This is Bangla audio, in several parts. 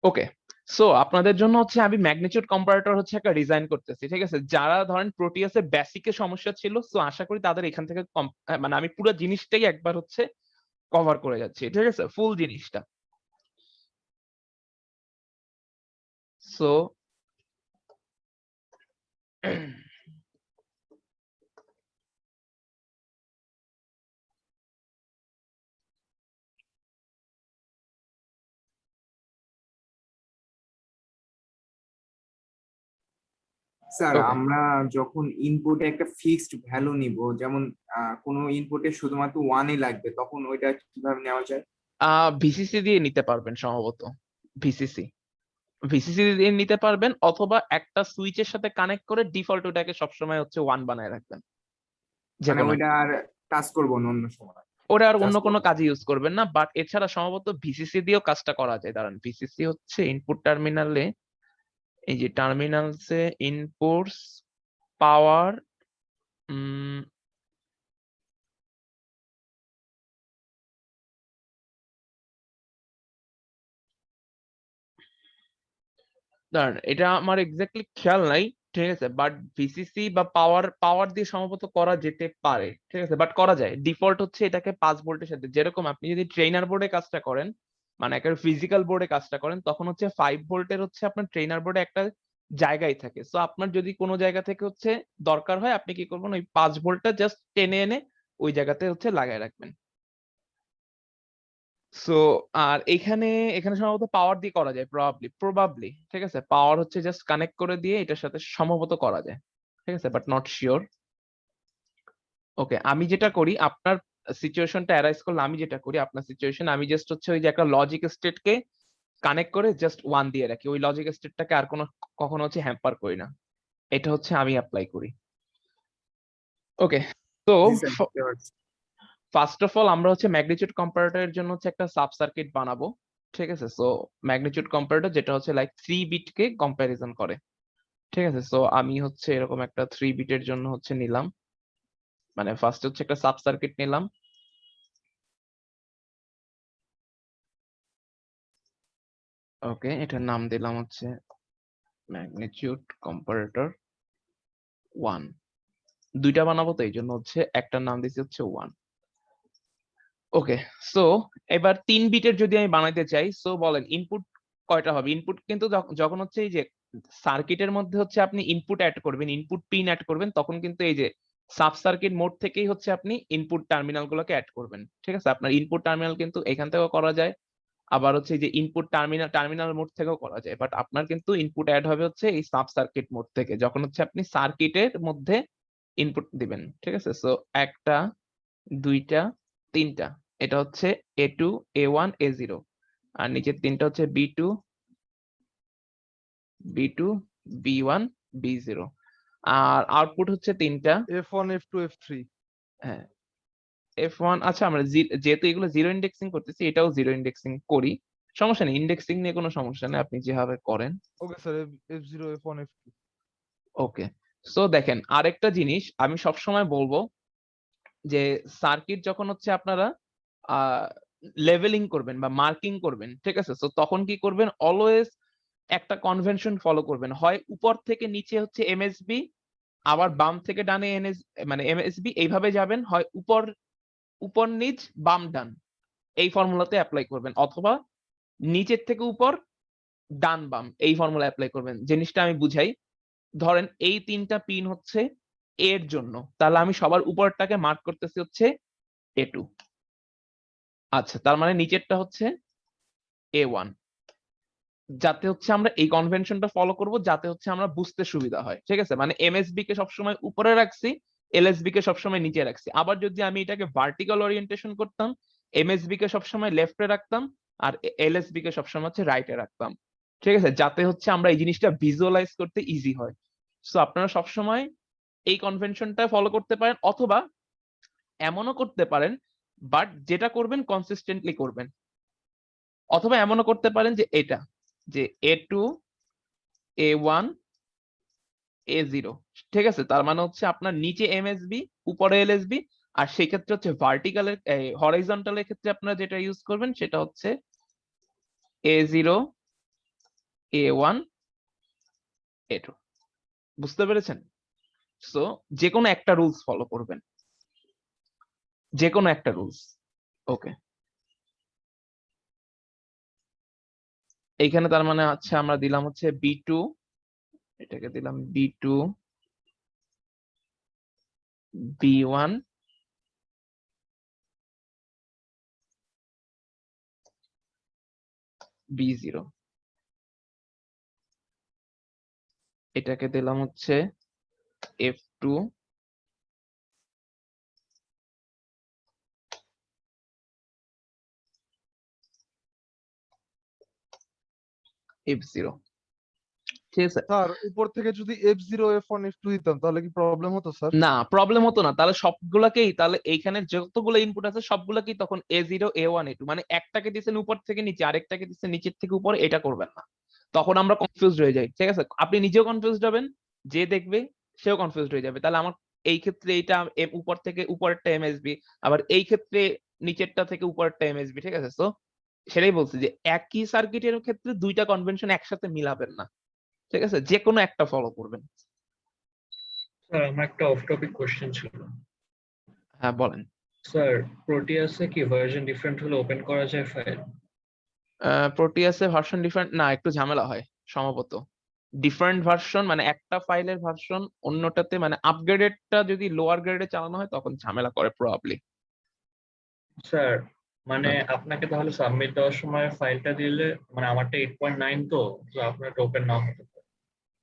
ওকে, সো আপনাদের জন্য হচ্ছে আমি ম্যাগনিটিউড কম্পারেটর হচ্ছে একটা ডিজাইন করতেছি, ঠিক আছে? যারা ধরেন প্রোটিয়াসে বেসিকে সমস্যা ছিল, সো আশা করি তাদের এখান থেকে মানে আমি পুরো জিনিসটাই একবার হচ্ছে কভার করে যাচ্ছি, ঠিক আছে? ফুল জিনিসটা। সো স্যার, ওকে, আমরা যখন ইনপুটে একটা ফিক্সড ভ্যালু নিব, যেমন কোনো ইনপুটে শুধুমাত্র ওয়ানই লাগবে, তখন ওইটা কিভাবে নেওয়া যায়? ভিসিসি দিয়ে নিতে পারবেন সম্ভবত। ভিসিসি ভিসিসি দিয়ে নিতে পারবেন, অথবা একটা সুইচের সাথে কানেক্ট করে ডিফল্ট ওটাকে সবসময় হচ্ছে ওয়ান বানায় রাখবেন, যে মানে কোনো ওইটা আর কাজ করবো না অন্য সময়? ওটা আর অন্য জাস্ট কোনো কাজে ইউজ করবেন না। বাট এছাড়া সম্ভবত ভিসিসি দিয়েও কাজটা করা যায়। দাঁড়ান, ভিসিসি হচ্ছে ইনপুট টার্মিনালে, এই যে টার্মিনালসে ইনপুটস পাওয়ার, দাঁড়ান এটা আমার এক্স্যাক্টলি খেয়াল নাই, ঠিক আছে? বাট ভিসিসি বা পাওয়ার পাওয়ার দিয়ে সম্ভবত করা যেতে পারে, ঠিক আছে? বাট করা যায়। ডিফল্ট হচ্ছে এটাকে 5 ভোল্টের সাথে, যেরকম আপনি যদি ট্রেনার বোর্ডে কাজটা করেন, মানে একটা ফিজিক্যাল বোর্ডে কাজটা করেন, তখন হচ্ছে 5 ভোল্টের হচ্ছে আপনার ট্রেনার বোর্ডে একটা জায়গায় থাকে। সো আপনার যদি কোনো জায়গা থেকে হচ্ছে দরকার হয়, আপনি কি করবেন, ওই 5 ভোল্টটা জাস্ট টেনে এনে ওই জায়গাতে হচ্ছে লাগায় রাখবেন। সো আর এখানে এখানে সম্ভবত পাওয়ার দিয়ে করা যায়, প্রবাবলি, ঠিক আছে? পাওয়ার হচ্ছে জাস্ট কানেক্ট করে দিয়ে এটার সাথে সম্ভবত করা যায়, ঠিক আছে? But not sure. ওকে, আমি যেটা করি আপনার সিচুয়েশনটা অ্যারাইজ করলে, আমি যেটা করি আপনার সিচুয়েশন, আমি জাস্ট হচ্ছে ওই যে একটা লজিক স্টেটকে কানেক্ট করে জাস্ট ওয়ান দিয়ে রাখি, ওই লজিক স্টেটটাকে আর কোনো কখনো হচ্ছে হ্যাম্পার করি না। এটা হচ্ছে আমি অ্যাপ্লাই করি। ওকে, তো জি স্যার, বুঝতে পারছি। ফার্স্ট অফ অল আমরা হচ্ছে ম্যাগনিটিউড কম্পারেটরের জন্য হচ্ছে একটা সাব সার্কিট বানাবো, ঠিক আছে? সো ম্যাগনিটিউড কম্পারেটর যেটা হচ্ছে লাইক 3 বিটকে কম্প্যারিজন করে, ঠিক আছে? সো আমি হচ্ছে এরকম একটা 3 বিটের জন্য হচ্ছে নিলাম, মানে ফার্স্ট হচ্ছে একটা সাব সার্কিট নিলাম। ওকে, এটার নাম দিলাম হচ্ছে ম্যাগনিটিউড কম্পারেটর 1। দুইটা বানাবো তো এই জন্য হচ্ছে একটার নাম দিচ্ছি হচ্ছে 1। ওকে, সো এবার 3 বিটের যদি আমি বানাইতে চাই, সো বলেন ইনপুট কয়টা হবে? ইনপুট কিন্তু যখন হচ্ছে এই যে সার্কিটের মধ্যে হচ্ছে আপনি ইনপুট অ্যাড করবেন, ইনপুট পিন অ্যাড করবেন, তখন কিন্তু এই যে সাব সার্কিট মোড থেকেই হচ্ছে আপনি ইনপুট টার্মিনাল গুলোকে অ্যাড করবেন, ঠিক আছে? আপনার ইনপুট টার্মিনাল কিন্তু এখান থেকেও করা যায়, আবার হচ্ছে এই যে ইনপুট টার্মিনাল মোড থেকেও করা যায়। বাট আপনার কিন্তু ইনপুট অ্যাড হবে হচ্ছে এই সাব সার্কিট মোড থেকে, যখন হচ্ছে আপনি সার্কিটের মধ্যে ইনপুট দিবেন, ঠিক আছে? সো একটা, দুইটা, তিনটা, এটা হচ্ছে A2, A1, A0, আর নিচের তিনটা হচ্ছে B2, B2, B1, B0। আর আউটপুট হচ্ছে তিনটা, F1, F2, F3। হ্যাঁ, F1। আচ্ছা, আমরা যেহেতু এগুলো জিরো ইন্ডেক্সিং করতেছি, এটাও জিরো ইন্ডেক্সিং করি, সমস্যা নেই, ইন্ডেক্সিং নিয়ে কোনো সমস্যা নেই, আপনি যেভাবে করেন। Okay sir, F0, F1, F2। ওকে, সো দেখেন আরেকটা জিনিস আমি সবসময় বলবো, যে সার্কিট যখন হচ্ছে আপনারা লেভেলিং করবেন বা মার্কিং করবেন, ঠিক আছে? তো তখন কি করবেন, অলওয়েজ একটা কনভেনশন ফলো করবেন, হয় উপর থেকে নিচে হচ্ছে এমএসবি, আবার বাম থেকে ডানে মানে এমএসবি, এইভাবে যাবেন, হয় উপর উপর নিচ বাম ডান, এই ফর্মুলাতে অ্যাপ্লাই করবেন, অথবা নিচের থেকে উপর ডান বাম, এই ফর্মুলা অ্যাপ্লাই করবেন। জিনিসটা আমি বুঝাই, ধরেন এই তিনটা পিন হচ্ছে এর জন্য, তাহলে আমি সবার উপরটাকে মার্ক করতেছি হচ্ছে A2। আচ্ছা, তার মানে নিচেরটা হচ্ছে A1, যাতে হচ্ছে আমরা এই কনভেনশনটা ফলো করব, যাতে হচ্ছে আমরা বুঝতে সুবিধা হয়, ঠিক আছে? মানে এমএসবি কে সবসময় উপরে রাখছি, এলএসবি কে সবসময় নিচে রাখছি। আবার যদি আমি এটাকে ভার্টিক্যাল ওরিয়েন্টেশন করতাম, এমএসবি কে সবসময় লেফটে রাখতাম, আর এলএসবি কে সবসময় হচ্ছে রাইটে রাখতাম, ঠিক আছে? যাতে হচ্ছে আমরা এই জিনিসটা ভিজুয়ালাইজ করতে ইজি হয়। সো আপনারা সবসময় এই কনভেনশনটা ফলো করতে পারেন, অথবা এমনও করতে পারেন, বাট যেটা করবেন কনসিস্টেন্টলি করবেন, অথবা এমনও করতে পারেন যে এটা, যে A2, A1, A0, ঠিক আছে? তার মানে হচ্ছে আপনার নিচে এমএসবি, উপরে এলএসবি, আর সেই ক্ষেত্রে হচ্ছে ভার্টিক্যালের হরাইজন্টালের ক্ষেত্রে আপনারা যেটা ইউজ করবেন সেটা হচ্ছে A0, A1 A2 বুঝতে পেরেছেন? সো যে কোনো একটা রুলস ফলো করবেন, যে কোনো একটা রুলস। ওকে, এইখানে তার মানে আচ্ছা আমরা দিলাম হচ্ছে B2, এটাকে দিলাম B2 B1 B0, এটাকে দিলাম হচ্ছে F2 F0, ঠিক আছে? স্যার উপর থেকে যদি F0 F1 F2 দিতাম তাহলে কি প্রবলেম হতো স্যার? না, প্রবলেম হতো না, তাহলে সবগুলাকেই, তাহলে এইখানে যতগুলো ইনপুট আছে সবগুলাকেই তখন A0 A1 A2, মানে একটাকে দিচ্ছেন উপর থেকে নিচে, আরেকটাকে দিচ্ছেন নিচের থেকে উপরে, এটা করবেন না, তখন আমরা কনফিউজড হয়ে যাই, ঠিক আছে? আপনি নিজেও কনফিউজড হবেন, যে দেখবে সেও কনফিউজড হয়ে যাবে, তাহলে আমার এই ক্ষেত্রে এইটা উপর থেকে উপরেরটা এমএসবি, আবার এই ক্ষেত্রে নিচেরটা থেকে উপরেরটা এমএসবি, ঠিক আছে? তো সেটাই বলছি যে একই সার্কিটের ক্ষেত্রে দুইটা কনভেনশন একসাথে মিলাবেন না, ঠিক আছে? যে কোনো একটা ফলো করবেন। স্যার আমার একটা অফ টপিক কোশ্চেন ছিল। হ্যাঁ বলেন। স্যার প্রোটিয়াসে কি ভার্সন ডিফারেন্ট হলে ওপেন করা যায় ফাইল? প্রোটিয়াসে ভার্সন ডিফারেন্ট না, একটু ঝামেলা হয় সম্ভবত। ডিফারেন্ট ভার্সন মানে একটা ফাইলের ভার্সন অন্যটাতে, মানে আপগ্রেডেডটা যদি লোয়ার গ্রেডে চালানো হয় তখন ঝামেলা করে প্রবাবলি। স্যার মানে আপনাকে তাহলে সাবমিট দেওয়ার সময় ফাইলটা দিলে, মানে আমারটা 8.9 তো আপনারটা ওপেন না হতে পারে।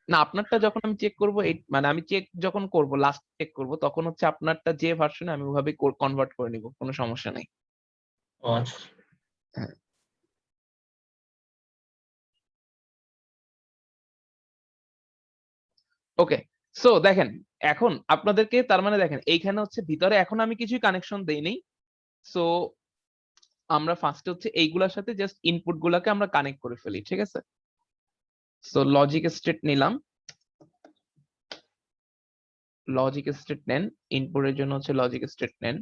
না, আপনারটা যখন আমি চেক করব, মানে আমি চেক যখন করব, লাস্ট চেক করব, তখন হচ্ছে আপনারটা যে ভার্সনে আমি ওভাবে কনভার্ট করে নিব, কোনো সমস্যা নেই। ও আচ্ছা। হ্যাঁ। ওকে, সো দেখেন এখন আপনাদেরকে, তার মানে দেখেন এইখানে হচ্ছে ভিতরে এখন আমি কিছুই কানেকশন দেইনি। সো আমরা ফার্স্টে হচ্ছে এইগুলোর সাথে জাস্ট ইনপুট গুলাকে আমরা কানেক্ট করে ফেলি, ঠিক আছে? সো লজিক স্টেট নিলাম, লজিক স্টেট নেন, ইনপুটের জন্য হচ্ছে লজিক স্টেট নেন।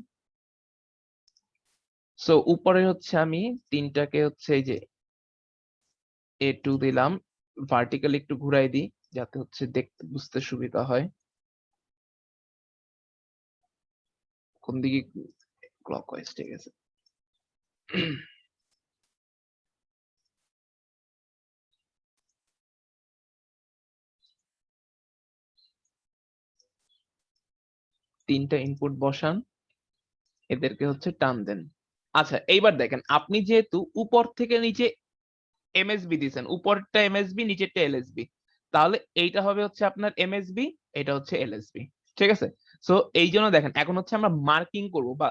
সো উপরে হচ্ছে আমি তিনটাকে হচ্ছে এই যে A2 দিলাম, ভার্টিক্যালি একটু ঘুরাই দিই যাতে হচ্ছে দেখতে বুঝতে সুবিধা হয়। কোন দিকে? ক্লকওয়াইজ, ঠিক আছে। তিনটা ইনপুট বসান, এদেরকে হচ্ছে টান দেন। আচ্ছা এইবার দেখেন, আপনি যেহেতু উপর থেকে নিচে এমএসবি দিয়েছেন, উপরটা এমএসবি নিচেরটা এলএসবি, তাহলে এইটা হবে হচ্ছে আপনার এমএসবি, এটা হচ্ছে এলএসবি, ঠিক আছে? সো এই জন্য দেখেন এখন হচ্ছে আমরা মার্কিং করব বা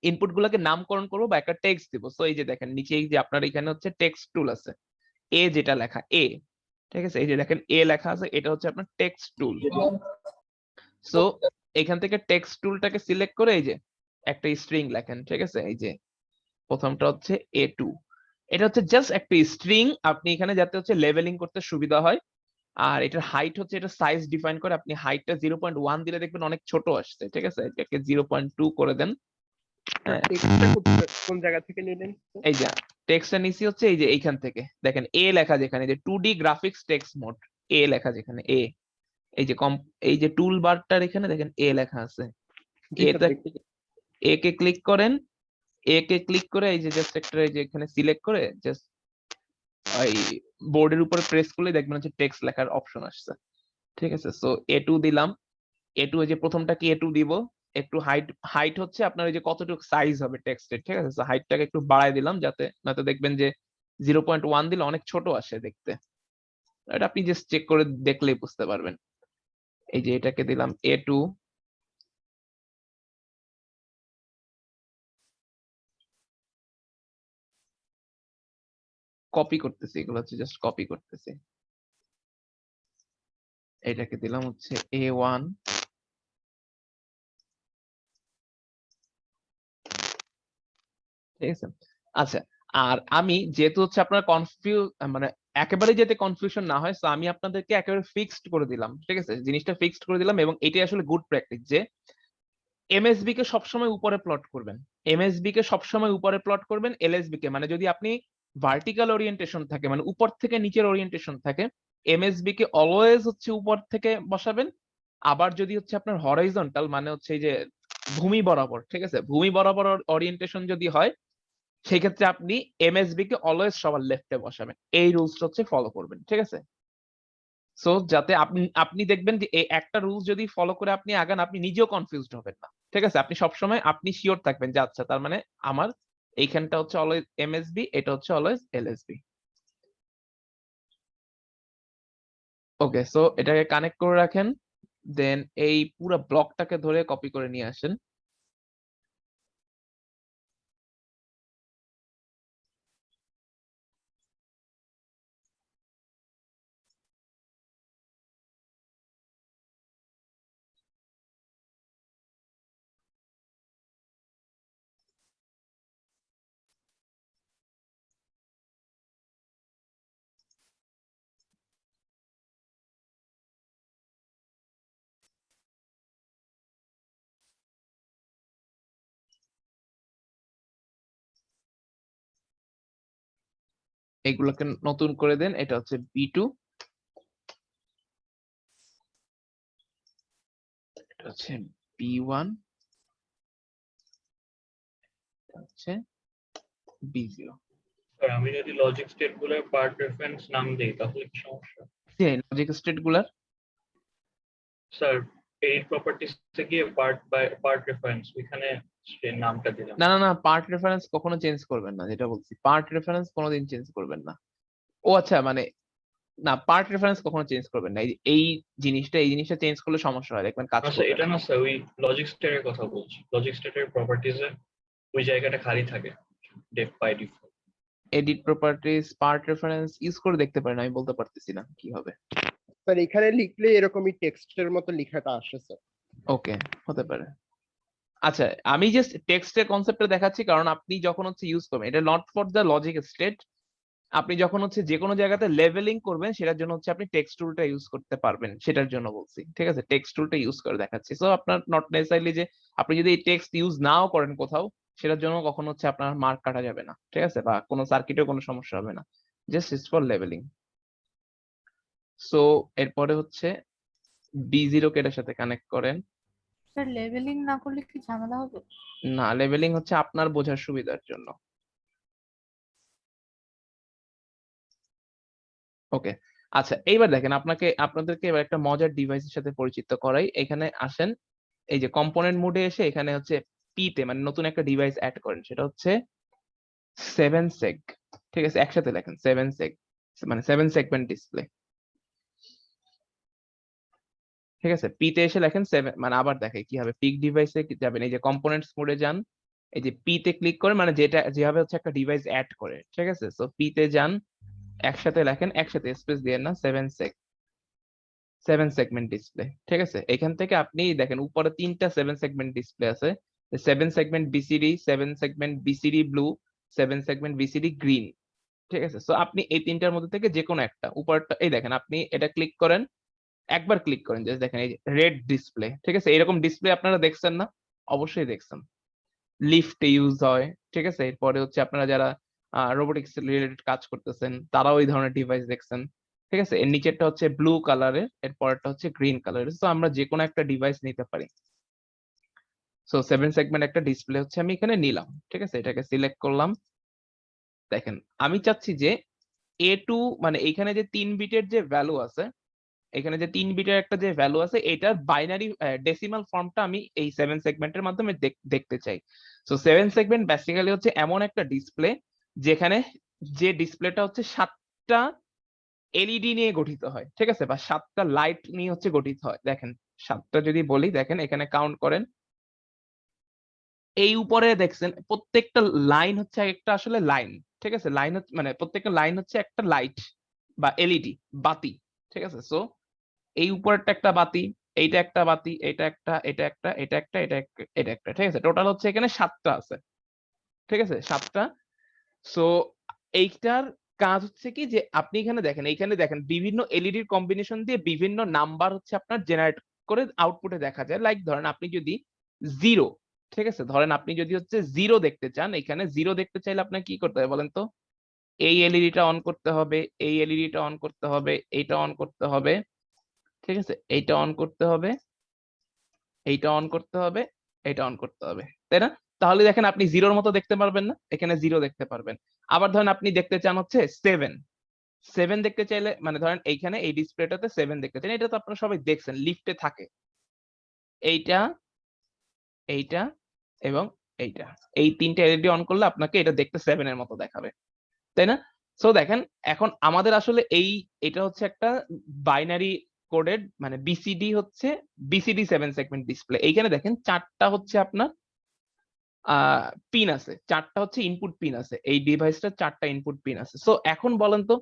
ইনপুট গুলাকে নামকরণ করবো বা একটা টেক্সট দিব। সো এই যে দেখেন নিচে এই যে আপনার এখানে হচ্ছে টেক্সট টুল আছে, এ যেটা লেখা এ, ঠিক আছে? এই যে দেখেন এ লেখা আছে, এটা হচ্ছে আপনার টেক্সট টুল। সো এখান থেকে টেক্সট টুলটাকে সিলেক্ট করে এই যে একটা স্ট্রিং লেখেন, ঠিক আছে? এই যে প্রথমটা হচ্ছে A2, এটা হচ্ছে জাস্ট একটা স্ট্রিং, আপনি এখানে যাতে হচ্ছে লেভেলিং করতে সুবিধা হয়। আর এটার হাইট হচ্ছে, এটা সাইজ ডিফাইন করে, আপনি হাইটটা 0.1 দিলে দেখবেন অনেক ছোট আসছে, ঠিক আছে? এটাকে 0.2 করে দেন। হ্যাঁ, কোন জায়গা থেকে নিলেন? এই যে টেক্সটটা নিচে হচ্ছে এই যে এইখান থেকে দেখেন এ লেখা, যেখানে যে 2D গ্রাফিক্স টেক্সট মোড, এ লেখা যেখানে এ, এই যে এই যে টুল বারটার এখানে দেখেন এ লেখা আছে, এ কে ক্লিক করেন, এ কে ক্লিক করে এই যে জাস্ট একটা এই যে এখানে সিলেক্ট করে জাস্ট এই বোর্ডের উপরে প্রেস করলে দেখবেন হচ্ছে টেক্সট লেখার অপশন আসছে, ঠিক আছে? সো A2 দিলাম, A2 এই যে প্রথমটা কি A2 দিব, একটু হাইট হচ্ছে আপনার এই যে কতটুকু সাইজ হবে টেক্সটের, ঠিক আছে? সো হাইটটাকে একটু বাড়ায় দিলাম, যাতে নয়তো দেখবেন যে 0.1 দিলে অনেক ছোট আসে দেখতে, এটা আপনি জাস্ট চেক করে দেখলেই বুঝতে পারবেন। এই যে এটাকে দিলাম A2, কপি করতেছি, এগুলো হচ্ছে জাস্ট কপি করতেছি। এটাকে দিলাম হচ্ছে A1, ঠিক আছে? আচ্ছা, আর আমি যেহেতু হচ্ছে আপনার মানে একেবারে যাতে কনফিউশন না হয়, তো আমি আপনাদেরকে একেবারে ফিক্সড করে দিলাম, ঠিক আছে? জিনিসটা ফিক্সড করে দিলাম, এবং এটাই আসলে গুড প্র্যাকটিস যে এমএসবি কে সবসময় উপরে প্লট করবেন, এমএসবি কে সবসময় উপরে প্লট করবেন, এলএসবি কে মানে যদি আপনি ভার্টিক্যাল ওরিয়েন্টেশন থাকে, মানে উপর থেকে নিচের ওরিয়েন্টেশন থাকে, এমএসবি কে অলওয়েজ হচ্ছে উপর থেকে বসাবেন। আবার যদি হচ্ছে আপনার হরাইজন্টাল, মানে হচ্ছে এই যে ভূমি বরাবর, ঠিক আছে, ভূমি বরাবর ওরিয়েন্টেশন যদি হয়, সেই ক্ষেত্রে আপনি এমএসবি কে অলওয়েজ সবার লেফটে বসাবেন। এই রুলসটা হচ্ছে ফলো করবেন, ঠিক আছে। সো যাতে আপনি আপনি দেখবেন যে এই একটা রুলস যদি ফলো করে আপনি আগান, আপনি নিজেও কনফিউজড হবেন না, ঠিক আছে। আপনি সবসময় আপনি শিওর থাকবেন যে আচ্ছা, তার মানে আমার এইখানটা হচ্ছে অলওয়েজ এমএসবি, এটা হচ্ছে অলওয়েজ এলএসবি। ওকে, সো এটাকে কানেক্ট করে রাখেন, দেন এই পুরো ব্লকটাকে ধরে কপি করে নিয়ে আসেন। এগুলোকে নতুন করে দেন, এটা হচ্ছে B2, এটা হচ্ছে B1, এটা হচ্ছে B0। স্যার আমি যদি লজিক স্টেট গুলোর পার্ট রেফারেন্স নাম দিই তাহলে কি সমস্যা? লজিক স্টেট গুলার স্যার এইট প্রপার্টিস থেকে পার্ট রেফারেন্স ওইখানে নামটা দিলাম। না না না, পার্ট রেফারেন্স কখনো চেঞ্জ করবেন না, যেটা বলছি, পার্ট রেফারেন্স কোনোদিন চেঞ্জ করবেন না। ও আচ্ছা, মানে না, পার্ট রেফারেন্স কখনো চেঞ্জ করবেন না, এই জিনিসটা চেঞ্জ করলে সমস্যা হয়, দেখবেন কাজ আচ্ছা করবে এটা না। না স্যার, ওই লজিক স্টেটের কথা বলছি, লজিক স্টেটের প্রপার্টিজে ওই জায়গাটা খালি থাকে by default. Edit properties part reference use করে দেখতে পারেন, আমি বলতে পারতেছি না কি হবে। স্যার এখানে লিখলে এরকমই টেক্সটের মতো লেখাটা আসে স্যার। ওকে, হতে পারে। আচ্ছা, আমি জাস্ট টেক্সটের কনসেপ্টটা দেখাচ্ছি, কারণ আপনি যখন হচ্ছে ইউজ করবেন, এটা not for the logic state. আপনি যখন হচ্ছে যে কোনো জায়গাতে লেভেলিং করবেন, সেটার জন্য হচ্ছে আপনি টেক্সট টুলটা ইউজ করতে পারবেন, সেটার জন্য বলছি, ঠিক আছে। টেক্সট টুলটা ইউজ করে দেখাচ্ছি। সো আপনার নট নেসেসারিলি যে আপনি যদি এই টেক্সট ইউজ নাও করেন কোথাও, সেটার জন্য কখনো হচ্ছে আপনার মার্ক কাটা যাবে না, ঠিক আছে, বা কোনো সার্কিটেও কোনো সমস্যা হবে না, just it's for leveling. So এরপরে হচ্ছে B0 কে এটার সাথে কানেক্ট করেন। স্যার লেভেলিং না করলে কি ঝামেলা হবে? না, লেভেলিং হচ্ছে আপনার বোঝার সুবিধার জন্য। ওকে, আচ্ছা, এইবার দেখেন, আপনাদেরকে এবার একটা মজার ডিভাইসের সাথে পরিচিত করাই। এখানে আসেন, এই যে কম্পোনেন্ট মোডে এসে এখানে হচ্ছে পি তে, মানে নতুন একটা ডিভাইস অ্যাড করেন, সেটা হচ্ছে 7 সেগ, ঠিক আছে, একসাথে লেখেন 7 সেগ, মানে 7 সেগমেন্ট ডিসপ্লে, ঠিক আছে। পি তে এসে লেখেন 7, মানে আবার দেখে কিভাবে পিক ডিভাইসে যাবেন, এই যে কম্পোনেন্টস মোডে যান, এই যে পি তে ক্লিক করে, মানে যেটা যেভাবে হচ্ছে একটা ডিভাইস অ্যাড করে, ঠিক আছে। সো পি তে যান, একসাথে লেখেন, একসাথে স্পেস দিয়ে না, 7 সেগমেন্ট ডিসপ্লে, ঠিক আছে। এখান থেকে আপনি দেখেন উপরে 3টা 7 সেগমেন্ট ডিসপ্লে আছে, 7 segment BCD, 7 segment BCD blue, 7 segment BCD green, ঠিক আছে। সো আপনি এই তিনটার মধ্যে থেকে যে কোনো একটা, উপরটা এই দেখেন, আপনি এটা ক্লিক করেন, একবার ক্লিক করেন, জাস্ট দেখেন এই রেড ডিসপ্লে, ঠিক আছে। এরকম ডিসপ্লে আপনারা দেখছেন না? অবশ্যই দেখছেন, লিফটে ইউজ হয়, ঠিক আছে। এরপরে হচ্ছে আপনারা যারা রোবোটিক্স রিলেটেড কাজ করতেছেন, তারাও এই ধরনের ডিভাইস দেখছেন, ঠিক আছে। এর নিচেরটা হচ্ছে ব্লু কালারের, এর পরেরটা হচ্ছে গ্রিন কালারের। তো আমরা যে কোনো একটা ডিভাইস নিতে পারি। সো 7 সেগমেন্ট একটা ডিসপ্লে হচ্ছে আমি এখানে নিলাম, ঠিক আছে, এটাকে সিলেক্ট করলাম। দেখেন, আমি চাচ্ছি যে A2, মানে এইখানে যে 3 বিটের যে ভ্যালু আছে, এখানে যে 3 বিটের একটা যে ভ্যালু আছে, এটার বাইনারি ডেসিমাল ফর্মটা আমি এই 7 সেগমেন্টের মাধ্যমে দেখতে চাই। সো 7 সেগমেন্ট বেসিক্যালি হচ্ছে এমন একটা ডিসপ্লে যেখানে যে ডিসপ্লেটা হচ্ছে 7টা এলইডি নিয়ে গঠিত হয়, ঠিক আছে, বা 7টা লাইট নিয়ে হচ্ছে গঠিত হয়। দেখেন 7টা যদি বলি, দেখেন এখানে কাউন্ট করেন, এই উপরে দেখছেন প্রত্যেকটা লাইন হচ্ছে একটা আসলে লাইন, ঠিক আছে। লাইন হচ্ছে, মানে প্রত্যেকটা লাইন হচ্ছে একটা লাইট বা এলইডি বাতি, ঠিক আছে। সো এই উপরেরটা একটা বাতি, এইটা একটা বাতি, এটা একটা, এটা একটা, এটা একটা, এটা একটা, এটা একটা, ঠিক আছে। টোটাল হচ্ছে এখানে 7টা আছে, ঠিক আছে, 7টা। সো এইটার কাজ হচ্ছে কি, যে আপনি এখানে দেখেন, এইখানে দেখেন বিভিন্ন এলইডির কম্বিনেশন দিয়ে বিভিন্ন নাম্বার হচ্ছে আপনার জেনারেট করে আউটপুটে দেখা যায়। লাইক ধরেন আপনি যদি 0, ঠিক আছে, ধরেন আপনি যদি হচ্ছে 0 দেখতে চান, এখানে 0 দেখতে চাইলে আপনার কি করতে হবে বলেন তো? এই এলইডিটা অন করতে হবে, এই এলইডিটা অন করতে হবে, এইটা অন করতে হবে, ঠিক আছে, এইটা অন করতে হবে, এইটা অন করতে হবে, এটা অন করতে হবে, তাই না? তাহলে দেখেন আপনি জিরোর মতো দেখতে পারবেন না, এখানে জিরো দেখতে পারবেন। আবার ধরেন আপনি দেখতে চান হচ্ছে 7 দেখতে চাইলে, মানে ধরেন এইখানে এই ডিসপ্লেটাতে 7 দেখতে চান, এটা তো আপনারা সবাই দেখছেন, লিফটে থাকে এইটা, এইটা এবং এইটা, এই তিনটা এলইডি অন করলে আপনাকে এটা দেখতে 7 এর মতো দেখাবে, তাই না? সো দেখেন এখন আমাদের আসলে এটা হচ্ছে একটা বাইনারি কোডেড, মানে বিসিডি হচ্ছে বিসিডি 7 সেগমেন্ট ডিসপ্লে। এইখানে দেখেন চারটা হচ্ছে আপনার পিন আছে, চারটা হচ্ছে ইনপুট পিন আছে, এই ডিভাইসটার চারটা ইনপুট পিন আছে। সো এখন বলেন তো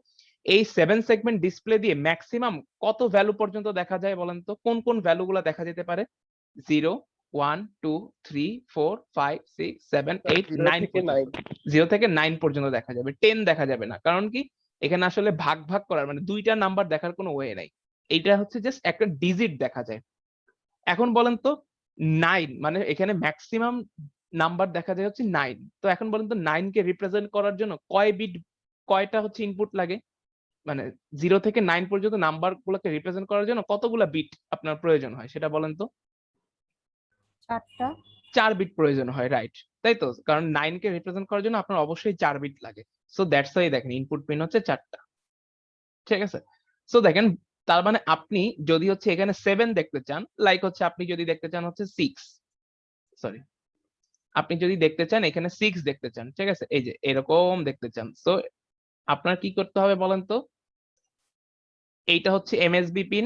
এই 7 সেগমেন্ট ডিসপ্লে দিয়ে ম্যাক্সিমাম কত ভ্যালু পর্যন্ত দেখা যায় বলেন তো, কোন কোন ভ্যালু গুলা দেখা যেতে পারে? 0 1 2 3 4 5 6 7 8 9 থেকে 9 0 থেকে 9 পর্যন্ত দেখা যাবে, 10 দেখা যাবে না। কারণ কি, এখানে আসলে ভাগ ভাগ করার মানে দুইটা নাম্বার দেখার কোনো ওয়ে নাই, এইটা হচ্ছে জাস্ট একটা ডিজিট দেখা যায়। এখন বলেন তো 9 মানে এখানে ম্যাক্সিমাম নাম্বার দেখা যায় হচ্ছে 9। তো এখন বলেন তো 9 কে রিপ্রেজেন্ট করার জন্য কয় বিট, কয়টা হচ্ছে ইনপুট লাগে, মানে 0 থেকে 9 পর্যন্ত নাম্বার গুলোকে রিপ্রেজেন্ট করার জন্য কতগুলা বিট আপনার প্রয়োজন হয় সেটা বলেন তো? 4টা। 4 বিট প্রয়োজন হয়, রাইট? তাই তো, কারণ 9 কে রিপ্রেজেন্ট করার জন্য আপনার অবশ্যই 4 বিট লাগে। সো দ্যাটস ওয়াই দেখেন ইনপুট পিন হচ্ছে 4টা, ঠিক আছে? সো দেখেন তার মানে আপনি যদি হচ্ছে এখানে 7 দেখতে চান, লাইক হচ্ছে আপনি যদি দেখতে চান হচ্ছে 6, সরি, আপনি যদি দেখতে চান এখানে 6 দেখতে চান, ঠিক আছে, এই যে এরকম দেখতে চান, সো আপনার কি করতে হবে বলেন তো? এইটা হচ্ছে এমএসবি পিন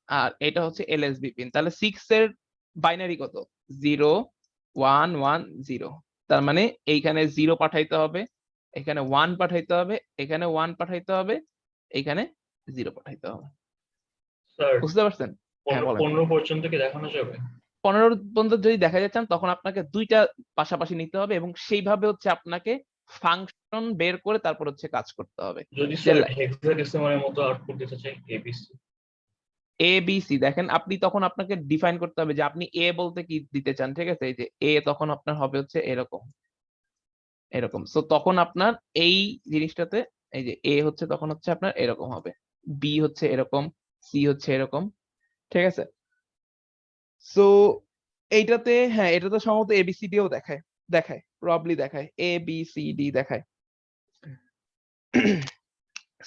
আর এটা হচ্ছে এলএসবি পিন, তাহলে 6 এর বাইনারি কত? 0 1 1 0, তার মানে এইখানে 0 পাঠাইতে হবে, এখানে 1 পাঠাইতে হবে, এখানে 1 পাঠাইতে হবে, এখানে 0 পাঠাইতে হবে। স্যার বুঝতে পারছেন? হ্যাঁ বলেন। 15 পর্যন্ত কি দেখানো যাবে? 15 পর্যন্ত যদি দেখা যাচ্ছেন তখন আপনাকে দুইটা পাশাপাশি নিতে হবে এবং সেইভাবে হচ্ছে আপনাকে ফাংশন বের করে তারপর হচ্ছে কাজ করতে হবে। যদি যে স্যার হেক্সাডেসিমালের মতো আউটপুট দিতে চাই এবিসি, এ বি সি, দেখেন আপনি তখন আপনাকে ডিফাইন করতে হবে যে আপনি এ বলতে কি দিতে চান, ঠিক আছে, এই যে এ তখন আপনার হবে হচ্ছে এরকম এরকম। সো তখন আপনার এই জিনিসটাতে এই যে এ হচ্ছে তখন হচ্ছে আপনার এরকম হবে, বি হচ্ছে এরকম, সি হচ্ছে এরকম, ঠিক আছে? সো এইটাতে হ্যাঁ, এটাতে সম্ভবত এবিসিডি ও দেখায়, প্রবাবলি দেখায় এ বি সি ডি দেখায়।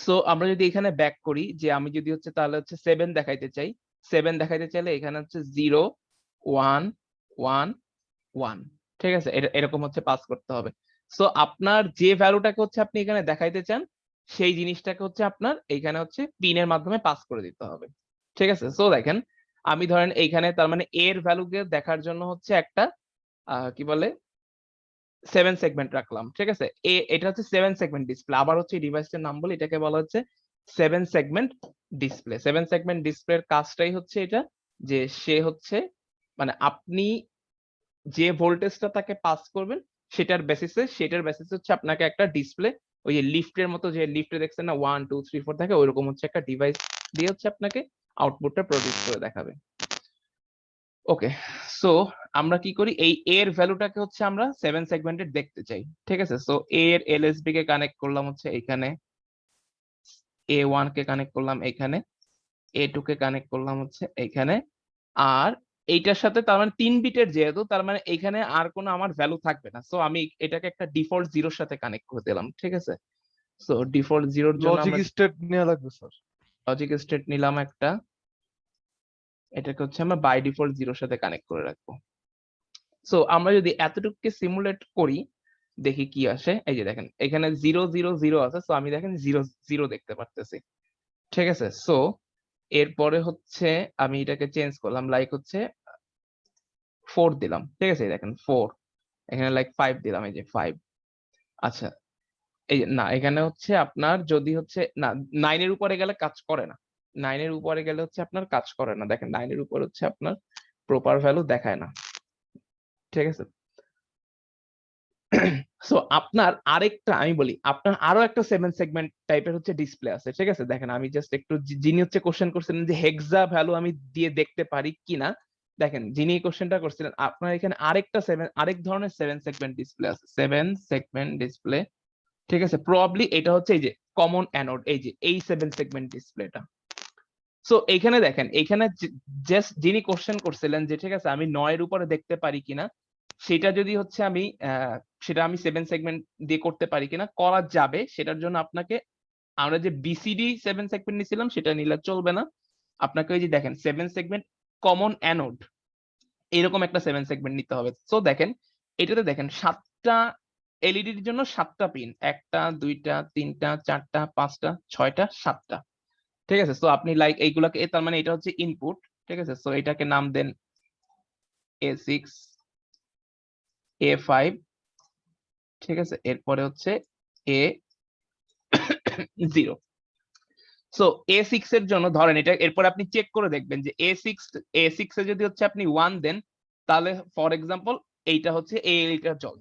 সো আমরা যদি এখানে ব্যাক করি যে আমি যদি হচ্ছে তাহলে হচ্ছে 7 দেখাইতে চাই, 7 দেখাইতে চাইলে এখানে হচ্ছে 0 1 1 1, ঠিক আছে, এটা এরকম হচ্ছে পাস করতে হবে। সো আপনার যে ভ্যালুটাকে হচ্ছে আপনি এখানে দেখাইতে চান সেই জিনিসটাকে হচ্ছে আপনার এইখানে হচ্ছে পিনের মাধ্যমে পাস করে দিতে হবে, ঠিক আছে? সো দেখেন আমি ধরেন এইখানে তার মানে এর ভ্যালুকে দেখার জন্য হচ্ছে একটা কি বলে 7 সেগমেন্ট রাখলাম, ঠিক আছে, এটা হচ্ছে 7 সেগমেন্ট ডিসপ্লে। আবার হচ্ছে ডিভাইসটার নাম বলি, এটাকে বলা হচ্ছে 7 সেগমেন্ট ডিসপ্লে। 7 সেগমেন্ট ডিসপ্লের কাজটাই হচ্ছে এটা যে সে হচ্ছে মানে আপনি যে ভোল্টেজটা তাকে পাস করবেন সেটার বেসিসে হচ্ছে আপনাকে একটা ডিসপ্লে, ওই যে লিফটের মতো, যে লিফটে দেখছেন না 1 2 3 4 থাকে, ওইরকম হচ্ছে একটা ডিভাইস দিয়ে হচ্ছে আপনাকে আউটপুটটা প্রডিউস করে দেখাবে। ওকে, সো আমরা কি করি, এই এর ভ্যালুটাকে হচ্ছে আমরা 7 সেগমেন্টেড দেখতে চাই, ঠিক আছে? সো এর এলএসবি কে কানেক্ট করলাম হচ্ছে এখানে, A1 কে কানেক্ট করলাম এখানে, A2 কে কানেক্ট করলাম হচ্ছে এখানে, আর এইটার সাথে তার মানে 3 বিটের যেহেতু, তার মানে এখানে আর কোনো আমার ভ্যালু থাকবে না। সো আমি এটাকে একটা ডিফল্ট 0 সাথে কানেক্ট করে দিলাম, ঠিক আছে? সো ডিফল্ট 0 জন্য লজিক আমরা স্টেট নেওয়া লাগবে স্যার। লজিক স্টেট নিলাম একটা, এটাকে হচ্ছে আমরা বাই ডিফল্ট 0 সাথে কানেক্ট করে রাখবো। সো আমরা যদি এতটুকুকে সিমুলেট করি দেখি কি আসে, এই যে দেখেন এখানে 0 0 0 আছে, সো আমি দেখেন 0 0 দেখতে পারতেছি, ঠিক আছে? সো এরপরে হচ্ছে আমি এটাকে চেঞ্জ করলাম, লাইক হচ্ছে 4 দিলাম, ঠিক আছে, এই দেখেন 4, এখানে লাইক 5 দিলাম, এই যে 5। আচ্ছা, এই যে না, এখানে হচ্ছে আপনার যদি হচ্ছে না 9 এর উপরে গেলে কাজ করে না, 9 এর উপরে গেলে হচ্ছে আপনার কাজ করে না, দেখেন 9 এর উপর হচ্ছে আপনার প্রপার ভ্যালু দেখায় না, ঠিক আছে? সো আপনার আরেকটা আমি বলি, আপনার আরো একটা 7 সেগমেন্ট টাইপের হচ্ছে ডিসপ্লে আছে, ঠিক আছে? দেখেন আমি জাস্ট একটু যিনি হচ্ছে কোশ্চেন করছিলেন যে হেক্সা ভ্যালু আমি দিয়ে দেখতে পারি কিনা, দেখেন যিনি কোশ্চেনটা করছিলেন আপনার এখানে আরেক ধরনের 7 সেগমেন্ট ডিসপ্লে আছে, 7 সেগমেন্ট ডিসপ্লে, ঠিক আছে, প্রবাবলি এটা হচ্ছে এই যে কমন অ্যানোড, এই যে এই 7 সেগমেন্ট ডিসপ্লেটা। সো এইখানে দেখেন, এইখানে জাস্ট যিনি কোশ্চেন করছিলেন যে ঠিক আছে আমি 9 এর উপরে দেখতে পারি কিনা, সেটা যদি হচ্ছে আমি সেটা আমি 7 সেগমেন্ট দিয়ে করতে পারি কিনা, করা যাবে। সেটার জন্য আপনাকে আমরা যে বিসিডি 7 সেগমেন্ট নিছিলাম সেটা নিলে চলবে না, আপনাকে ওই যে দেখেন 7 সেগমেন্ট কমন অ্যানোড এরকম একটা 7 সেগমেন্ট নিতে হবে। সো দেখেন এটাতে দেখেন 7টা এলইডির জন্য 7টা পিন, 1টা 2টা 3টা 4টা 5টা 6টা 7টা। ঠিক আছে, সো আপনি লাইক এইগুলাকে তার মানে এটা হচ্ছে ইনপুট। ঠিক আছে, সো এটাকে নাম দেন A6 A5। ঠিক আছে, এরপরে হচ্ছে A0। সো A6 এর জন্য ধরেন এটা, এরপর আপনি চেক করে দেখবেন যে A6 এ যদি হচ্ছে আপনি 1 দেন, তাহলে ফর এক্সাম্পল এইটা হচ্ছে এইটা জল,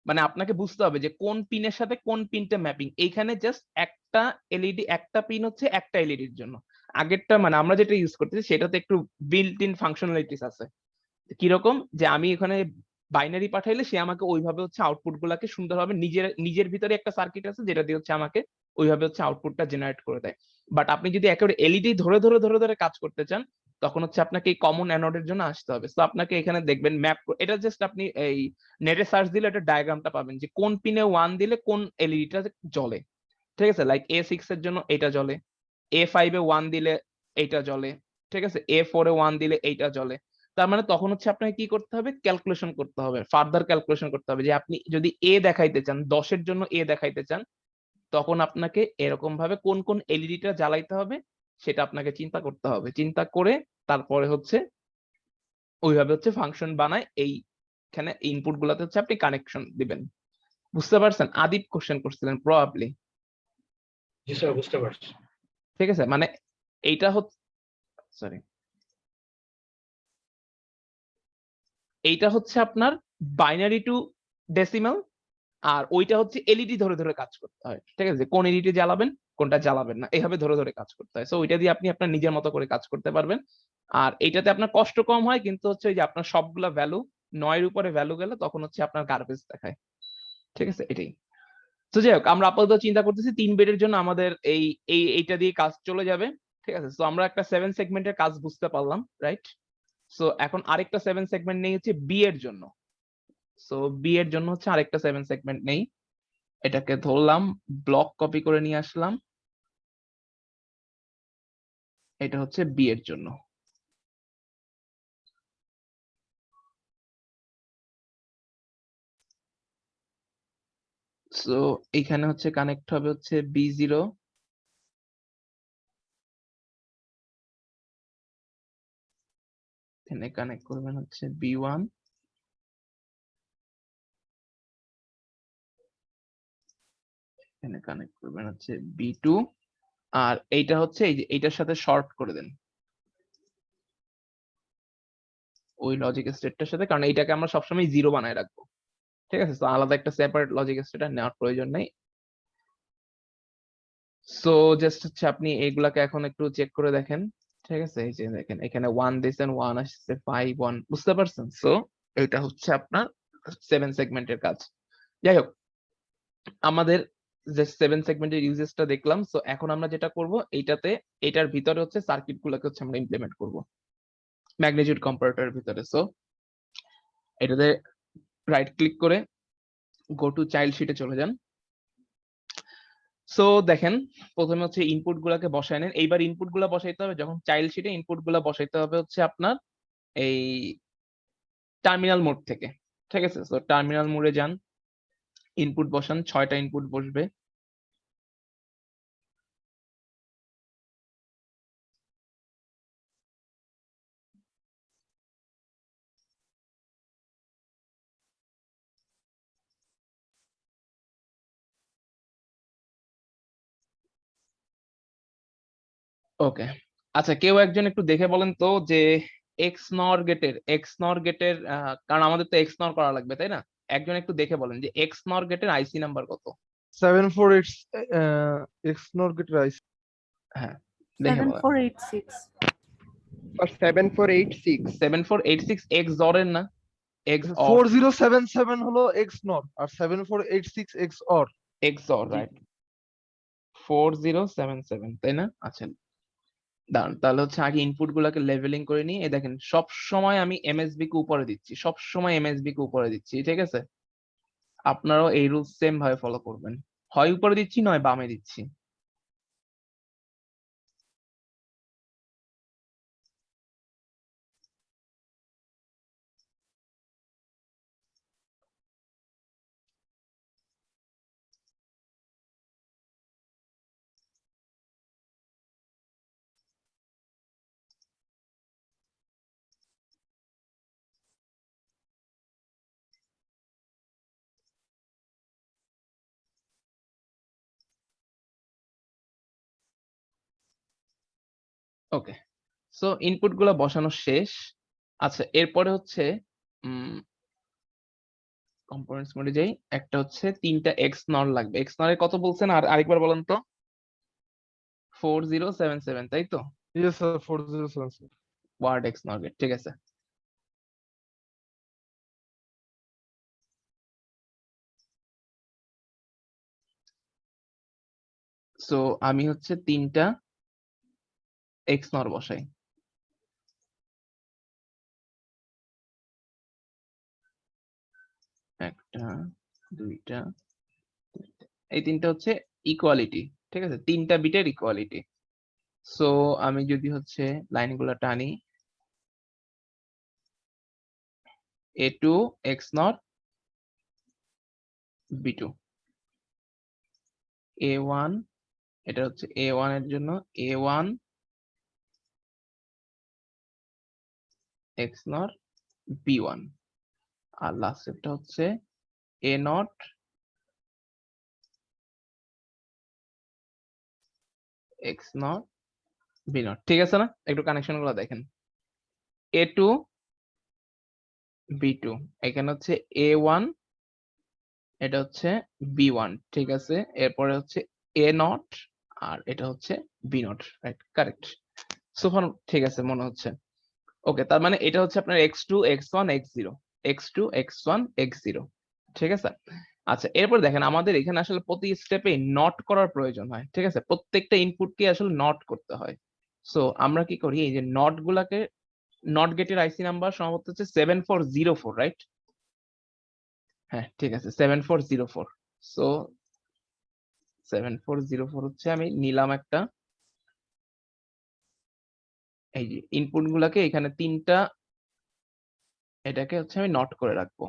মানে আপনাকে বুঝতে হবে যে কোন পিনের সাথে কোন পিনটা ম্যাপিং। এইখানে জাস্ট একটা এলইডি, একটা পিন হচ্ছে একটা এলইডির জন্য। আগেরটা মানে আমরা যেটা ইউজ করতেছি সেটাতে একটু বিল্ট ইন ফাংশনালিটিস আছে। কিরকম, যে আমি এখানে বাইনারি পাঠাইলে সে আমাকে ওইভাবে হচ্ছে আউটপুট গুলাকে সুন্দরভাবে নিজের ভিতরে একটা সার্কিট আছে যেটা দিয়ে হচ্ছে আমাকে ওইভাবে হচ্ছে আউটপুটটা জেনারেট করে দেয়। বাট আপনি যদি একেবারে এলইডি ধরে কাজ করতে চান, তখন হচ্ছে আপনাকে এই কমন অ্যানোডের জন্য আসতে হবে। তো আপনাকে এখানে দেখবেন ম্যাপ, এটা জাস্ট আপনি এই নেটে সার্চ দিলে এটা ডায়াগ্রামটা পাবেন যে কোন পিনে 1 দিলে কোন এলইডিটা জ্বলে। ঠিক আছে, লাইক A6 এর জন্য এটা জ্বলে, A5 এ 1 দিলে এইটা জ্বলে, ঠিক আছে, A4 এ 1 দিলে এইটা জ্বলে। তার মানে তখন হচ্ছে আপনাকে কি করতে হবে, ক্যালকুলেশন করতে হবে, ফার্দার ক্যালকুলেশন করতে হবে যে আপনি যদি এ দেখাইতে চান, 10 এর জন্য এ দেখাইতে চান, তখন আপনাকে এরকম ভাবে কোন কোন এলইডিটা জ্বালাইতে হবে সেটা আপনাকে চিন্তা করতে হবে। চিন্তা করে তারপরে হচ্ছে ওইভাবে হচ্ছে ফাংশন বানায়, এইখানে ইনপুট গুলাতে হচ্ছে আপনি কানেকশন দিবেন। বুঝতে পারছেন? আদিপ কোশ্চেন করছিলেন প্রবাবলি। জি স্যার, বুঝতে পারছি। ঠিক আছে, মানে এইটা হচ্ছে, সরি, এইটা হচ্ছে আপনার বাইনারি টু ডেসিমাল, আর ওইটা হচ্ছে এলইডি ধরে কাজ করতে হয়। ঠিক আছে, কোন এলইডি জ্বালাবেন কোনটা জ্বালাবেন না, এইভাবে ধরে কাজ করতে হয়। সো ওইটা দিয়ে আপনি আপনার নিজের মতো করে কাজ করতে পারবেন। আর এইটাতে আপনার কষ্ট কম হয়, কিন্তু হচ্ছে ওই যে আপনার সবগুলা ভ্যালু 9 এর উপরে ভ্যালু গেলে তখন হচ্ছে আপনার গার্বেজ দেখায়। ঠিক আছে, এটাই। তো যাই হোক, আমরা আপাতত চিন্তা করতেছি 3 বেডের জন্য আমাদের এইটা দিয়ে কাজ চলে যাবে। ঠিক আছে, তো আমরা একটা 7 সেগমেন্টের কাজ বুঝতে পারলাম, রাইট? সো এখন আরেকটা 7 সেগমেন্ট নেই হচ্ছে বি এর জন্য। সো বি এর জন্য হচ্ছে আরেকটা 7 সেগমেন্ট নেই, এটাকে ধরলাম, ব্লক কপি করে নিয়ে আসলাম, এটা হচ্ছে বি এর জন্য। সো এখানে হচ্ছে কানেক্ট হবে হচ্ছে B0, এখানে কানেক্ট করবেন হচ্ছে B1, এখানে কানেক্ট করবেন হচ্ছে B2, আর এইটা হচ্ছে এই যে এইটার সাথে শর্ট করে দেন ওই লজিক স্টেটটার সাথে, কারণ এইটাকে আমরা সবসময় 0 বানায় রাখবো। ঠিক আছে, তো আলাদা একটা সেপারেট লজিক স্টেট নেওয়ার প্রয়োজন নেই। সো জাস্ট হচ্ছে আপনি এইগুলাকে এখন একটু চেক করে দেখেন। ঠিক আছে, এই যে দেখেন এখানে 1 দিয়েছেন, 1 আসছে, 5 1, বুঝতে পারছেন? সো এটা হচ্ছে আপনার 7 সেগমেন্টের কাজ। যাই হোক, আমাদের যে 7 সেগমেন্টের ইউজেসটা দেখলাম। সো এখন আমরা যেটা করব, এটার ভিতরে হচ্ছে সার্কিট গুলোকে হচ্ছে আমরা ইমপ্লিমেন্ট করব ম্যাগনিটিউড কম্পারেটরের ভিতরে। সো এটাতে রাইট ক্লিক করে গো টু চাইল্ড শিটে চলে যান। সো দেখেন প্রথমে হচ্ছে ইনপুট গুলাকে বসায় নেন। এইবার ইনপুট গুলা বসাইতে হবে, যখন চাইল্ড শিটে ইনপুট গুলা বসাইতে হবে হচ্ছে আপনার এই টার্মিনাল মোড থেকে। ঠিক আছে, সো টার্মিনাল মোডে যান, ইনপুট বসান, 6টা ইনপুট বসবে। ওকে, আচ্ছা, কেউ একজন একটু দেখে বলেন তো যে এক্স নর গেটের কারণ আমাদের তো এক্স নর করা লাগবে, তাই না? একজন একটু দেখে বলেন যে এক্স নর গেটের আইসি নাম্বার কত? 748 XNOR gate rice. হ্যাঁ, দেখে বলেন। 7486 আর 7486 7486 এক্স জরের না, এক্স অর। 4077 হলো XNOR আর 7486 XOR. XOR রাইট 4077 তাই না? আচ্ছা দাঁড়ান, তাহলে হচ্ছে আগে ইনপুট গুলাকে লেভেলিং করে নিই। এই দেখেন সব সময় আমি এমএসবি কে উপরে দিচ্ছি, সব সময় এমএসবি কে উপরে দিচ্ছি, ঠিক আছে? আপনারাও এই রুলস সেম ভাবে ফলো করবেন, হয় উপরে দিচ্ছি নয় বামে দিচ্ছি। ওকে, সো ইনপুট গুলা বসানো শেষ। আচ্ছা এরপরে হচ্ছে কম্পোনেন্টস মোডে যাই। একটা হচ্ছে 3টা এক্স নর লাগবে। এক্স নর কত বলছেন আর আরেকবার বলেন তো? 4077 তাই তো? ইয়েস স্যার 4077 ওয়ার্ড এক্স নর গেট, ঠিক আছে। সো আমি হচ্ছে 3টা এক্স নর বসাই। একটা, দুইটা, এই 3টা হচ্ছে ইকুয়ালিটি, ঠিক আছে? 3টা বিটের ইকুয়ালিটি। সো আমি যদি হচ্ছে লাইনগুলো টানি, A2 X not B2, A1 এটা হচ্ছে A1 এর জন্য A1 X নট B1, আর লাস্টেরটা হচ্ছে A not X not B not, ঠিক আছে না? একটু কানেকশন গুলো দেখেন। A2 B2, এখানে হচ্ছে A1 এটা হচ্ছে B1, ঠিক আছে? এরপরে হচ্ছে A নট আর এটা হচ্ছে B নট, রাইট? কারেক্ট। সোফার ঠিক আছে মনে হচ্ছে। ওকে, তার মানে এটা হচ্ছে আপনার x2 x1 x0, x2 x1 x0, ঠিক আছে? আচ্ছা এরপর দেখেন আমাদের এখানে আসলে প্রতি স্টেপে নট করার প্রয়োজন হয়, ঠিক আছে? প্রত্যেকটা ইনপুটকে আসলে নট করতে হয়। সো আমরা কি করি, এই যে নট গুলাকে, নট গেটের আইসি নাম্বার সম্ভবত হচ্ছে 7404, রাইট? হ্যাঁ ঠিক আছে 7404। সো 7404 হচ্ছে আমি নিলাম একটা, এই যে ইনপুট গুলাকে এখানে 3টা, এটাকে হচ্ছে আমি নট করে রাখবো।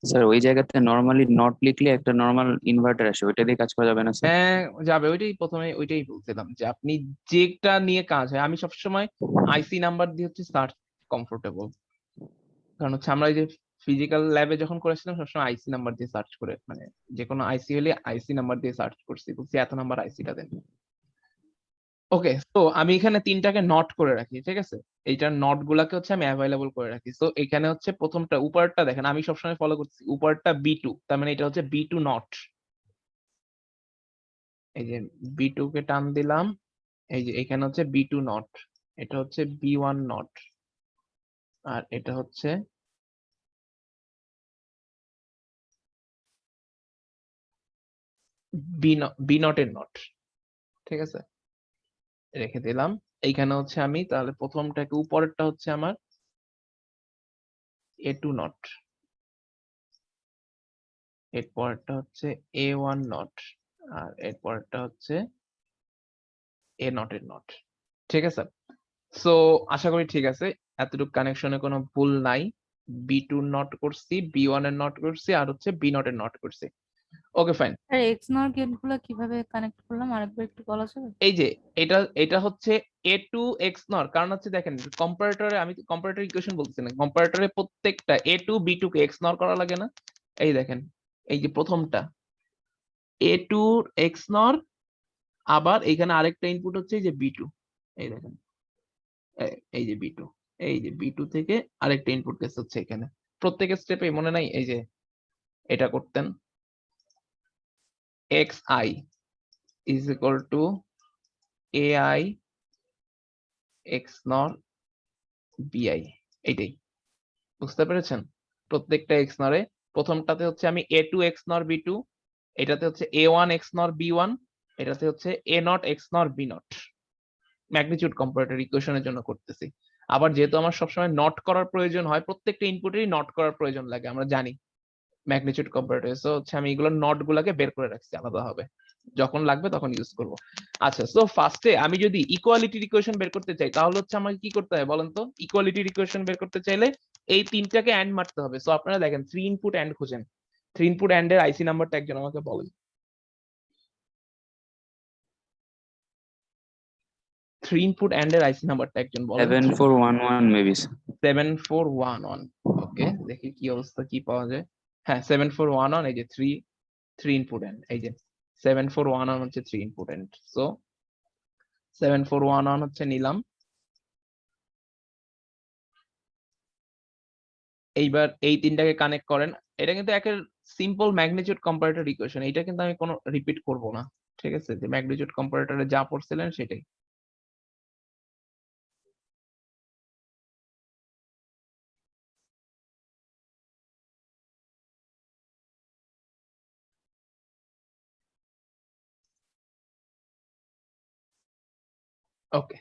স্যার ওই জায়গাতে নরমালি নট লিখলে একটা নরমাল ইনভার্টার আসে, ওইটা দিয়ে কাজ করা যাবে না স্যার? হ্যাঁ যাবে, ওইটাই প্রথমে ওইটাই বলছিলাম যে আপনি যেটা নিয়ে কাজ হয়, আমি সবসময় আইসি নাম্বার দিয়ে হচ্ছে সার্চ কমফোর্টেবল, কারণ হচ্ছে আমরা এই যে ফিজিক্যাল ল্যাবে যখন করেছিলাম সবসময় আইসি নাম্বার দিয়ে সার্চ করে, মানে যে কোনো আইসি হলে আইসি নাম্বার দিয়ে সার্চ করছি, বলছি এত নাম্বার আইসিটা দেন। ওকে, তো আমি এখানে 3টাকে নট করে রাখি, ঠিক আছে? এইটার নট গুলাকে হচ্ছে আমি অ্যাভেলেবল করে রাখি। তো এখানে হচ্ছে প্রথমটা উপরটা দেখেন, আমি সবসময় ফলো করছি উপরটা B2, তার মানে এটা হচ্ছে B2 নট। এই যে B2 কে টান দিলাম, এই যে এখানে হচ্ছে B2 নট, এটা হচ্ছে B1 নট, আর এটা হচ্ছে B নট এর নট, ঠিক আছে? রেখে দিলাম। এইখানে হচ্ছে আমি তাহলে প্রথমটাকে, উপরেরটা হচ্ছে আমার A2 নট, এর পরেরটা হচ্ছে A1 নট, আর এর পরেরটা হচ্ছে A নট এর নট, ঠিক আছে? সো আশা করি ঠিক আছে, এতটুকু কানেকশনে কোনো ভুল নাই। B2 নট করছি, B1 এর নট করছি, আর হচ্ছে B নট এর নট করছি। Okay fine. আর এক্স নর গেট গুলো কিভাবে কানেক্ট করলাম আরেকবার একটু বলা যাবে? এই যে এটা হচ্ছে A2 X নর, কারণ হচ্ছে দেখেন কম্পারেটরে, আমি কম্পারেটর ইকুয়েশন বলতেছি না, কম্পারেটরে প্রত্যেকটা A2 B2 কে X নর করা লাগে না? এই দেখেন, এই যে প্রথমটা A2 X নর, আবার এখানে আরেকটা ইনপুট হচ্ছে এই যে B2, এই দেখেন এই যে B2, এই যে B2 থেকে আরেকটা ইনপুট গেছে হচ্ছে এখানে। প্রত্যেকের স্টেপে মনে নাই এই যে এটা করতেন, xi is equal to ai x নর bi, এইটাই। বুঝতে পেরেছেন? প্রত্যেকটা এক্স নরে প্রথমটাতে হচ্ছে আমি A two XNOR B two, এটাতে হচ্ছে A one XNOR B one, এটাতে হচ্ছে A not XNOR B not. Magnitude comparator ইকুয়েশনের জন্য করতেছি। আবার যেহেতু আমার সবসময় নট করার প্রয়োজন হয়, প্রত্যেকটা ইনপুটেরই নট করার প্রয়োজন লাগে, আমরা জানি ম্যাগনিটিউড কম্পারেটর। সো হচ্ছে আমি এগুলো নট গুলাকে বের করে রাখছি আলাদা হবে, যখন লাগবে তখন ইউজ করব। আচ্ছা, সো ফার্স্টে আমি যদি ইকুয়ালিটির ইকুয়েশন বের করতে চাই তাহলে হচ্ছে আমাকে কি করতে হয় বলেন তো? ইকুয়ালিটির ইকুয়েশন বের করতে চাইলে এই তিনটাকে অ্যান্ড মারতে হবে। সো আপনারা দেখেন 3 ইনপুট অ্যান্ড খুঁজেন। 3 ইনপুট অ্যান্ড এর আইসি নাম্বারটা একজন আমাকে বলেন। 3 ইনপুট অ্যান্ড এর আইসি নাম্বারটা একজন বলেন। 7411 মেবি। 7411। ওকে, দেখি কি অবস্থা, কি পাওয়া যায়। হ্যাঁ 7411, এই যে 3 ইনপুট এন্ড, এই যে 7411 হচ্ছে 3 ইনপুট এন্ড। সো 7411 হচ্ছে নিলাম। এইবার এই তিনটাকে কানেক্ট করেন। এটা কিন্তু একের সিম্পল ম্যাগনিটিউড কম্পারেটর ইকুয়েশন, এটা কিন্তু আমি কোনো রিপিট করব না, ঠিক আছে? যে ম্যাগনিটিউড কম্পারেটরে যা পড়ছিলেন সেটাই। ওকে,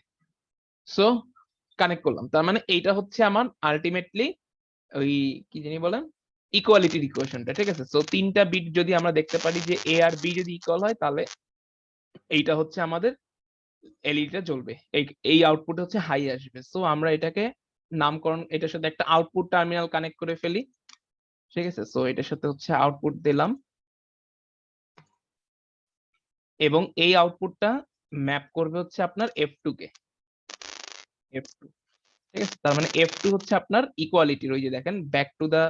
সো কানেক্ট করলাম, তার মানে এইটা হচ্ছে আমার আলটিমেটলি ওই কি জানি বলেন ইকুয়ালিটির ইকুয়েশনটা, ঠিক আছে? সো তিনটা বিট যদি আমরা দেখতে পারি যে এ আর বি যদি ইকুয়াল হয় তাহলে এইটা হচ্ছে আমাদের এলইডিটা জ্বলবে, এই আউটপুট হচ্ছে হাই আসবে। সো আমরা এটাকে নামকরণ, এটার সাথে একটা আউটপুট টার্মিনাল কানেক্ট করে ফেলি, ঠিক আছে? সো এটার সাথে হচ্ছে আউটপুট দিলাম এবং এই আউটপুটটা ম্যাপ করবে হচ্ছে আপনার F2 কে, F2, ঠিক আছে? তার মানে F2 হচ্ছে আপনার ইকুয়ালিটির, ওই যে দেখেন ব্যাক টু দা,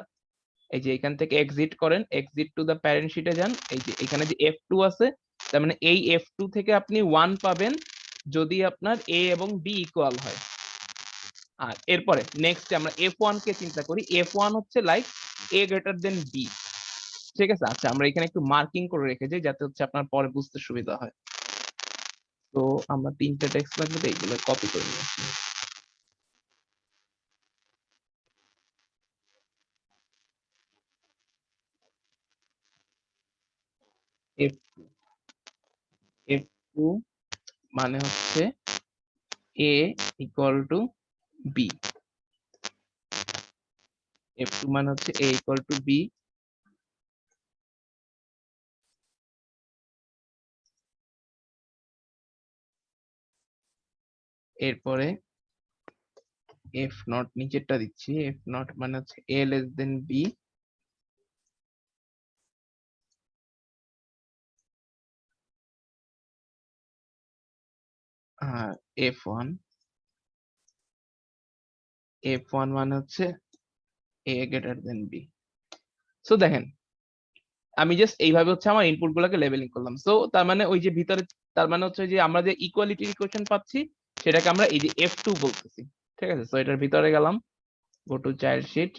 এই যে এখান থেকে এক্সিট করেন, এক্সিট টু দা প্যারেন্ট শিটে যান, এই যে এখানে যে F2 আছে, তার মানে এই F2 থেকে আপনি 1 পাবেন যদি আপনার A এবং B ইকুয়াল হয়। আর এরপরে নেক্সট আমরা F1 কে চিন্তা করি, F1 হচ্ছে like A greater than B, ঠিক আছে? আচ্ছা, আমরা এখানে একটু মার্কিং করে রেখে যাই যাতে হচ্ছে আপনার পরে বুঝতে সুবিধা হয়। তো আমরা তিনটা টেক্সট লাগবে, তো এইগুলো কপি করে নিয়ে আসি। F2, F2 মানে হচ্ছে A equal to B, F2 মানে হচ্ছে A ইকুয়াল টু B। এরপরে F নট নিচেরটা দিচ্ছি, F নট মানে হচ্ছে A লেস দেন B, আর F1, F1 মানে হচ্ছে A greater than B। So দেখেন আমি জাস্ট এইভাবে হচ্ছে আমার ইনপুট গুলোকে লেভেলিং করলাম। সো তার মানে ওই যে ভিতরে, তার মানে হচ্ছে যে আমরা যে ইকুয়ালিটির ইকুয়েশন পাচ্ছি সেটাকে আমরা এই যে F2 বলতেছি, ঠিক আছে? সো এটার ভিতরে গেলাম, গো টু চাইল্ড শিট,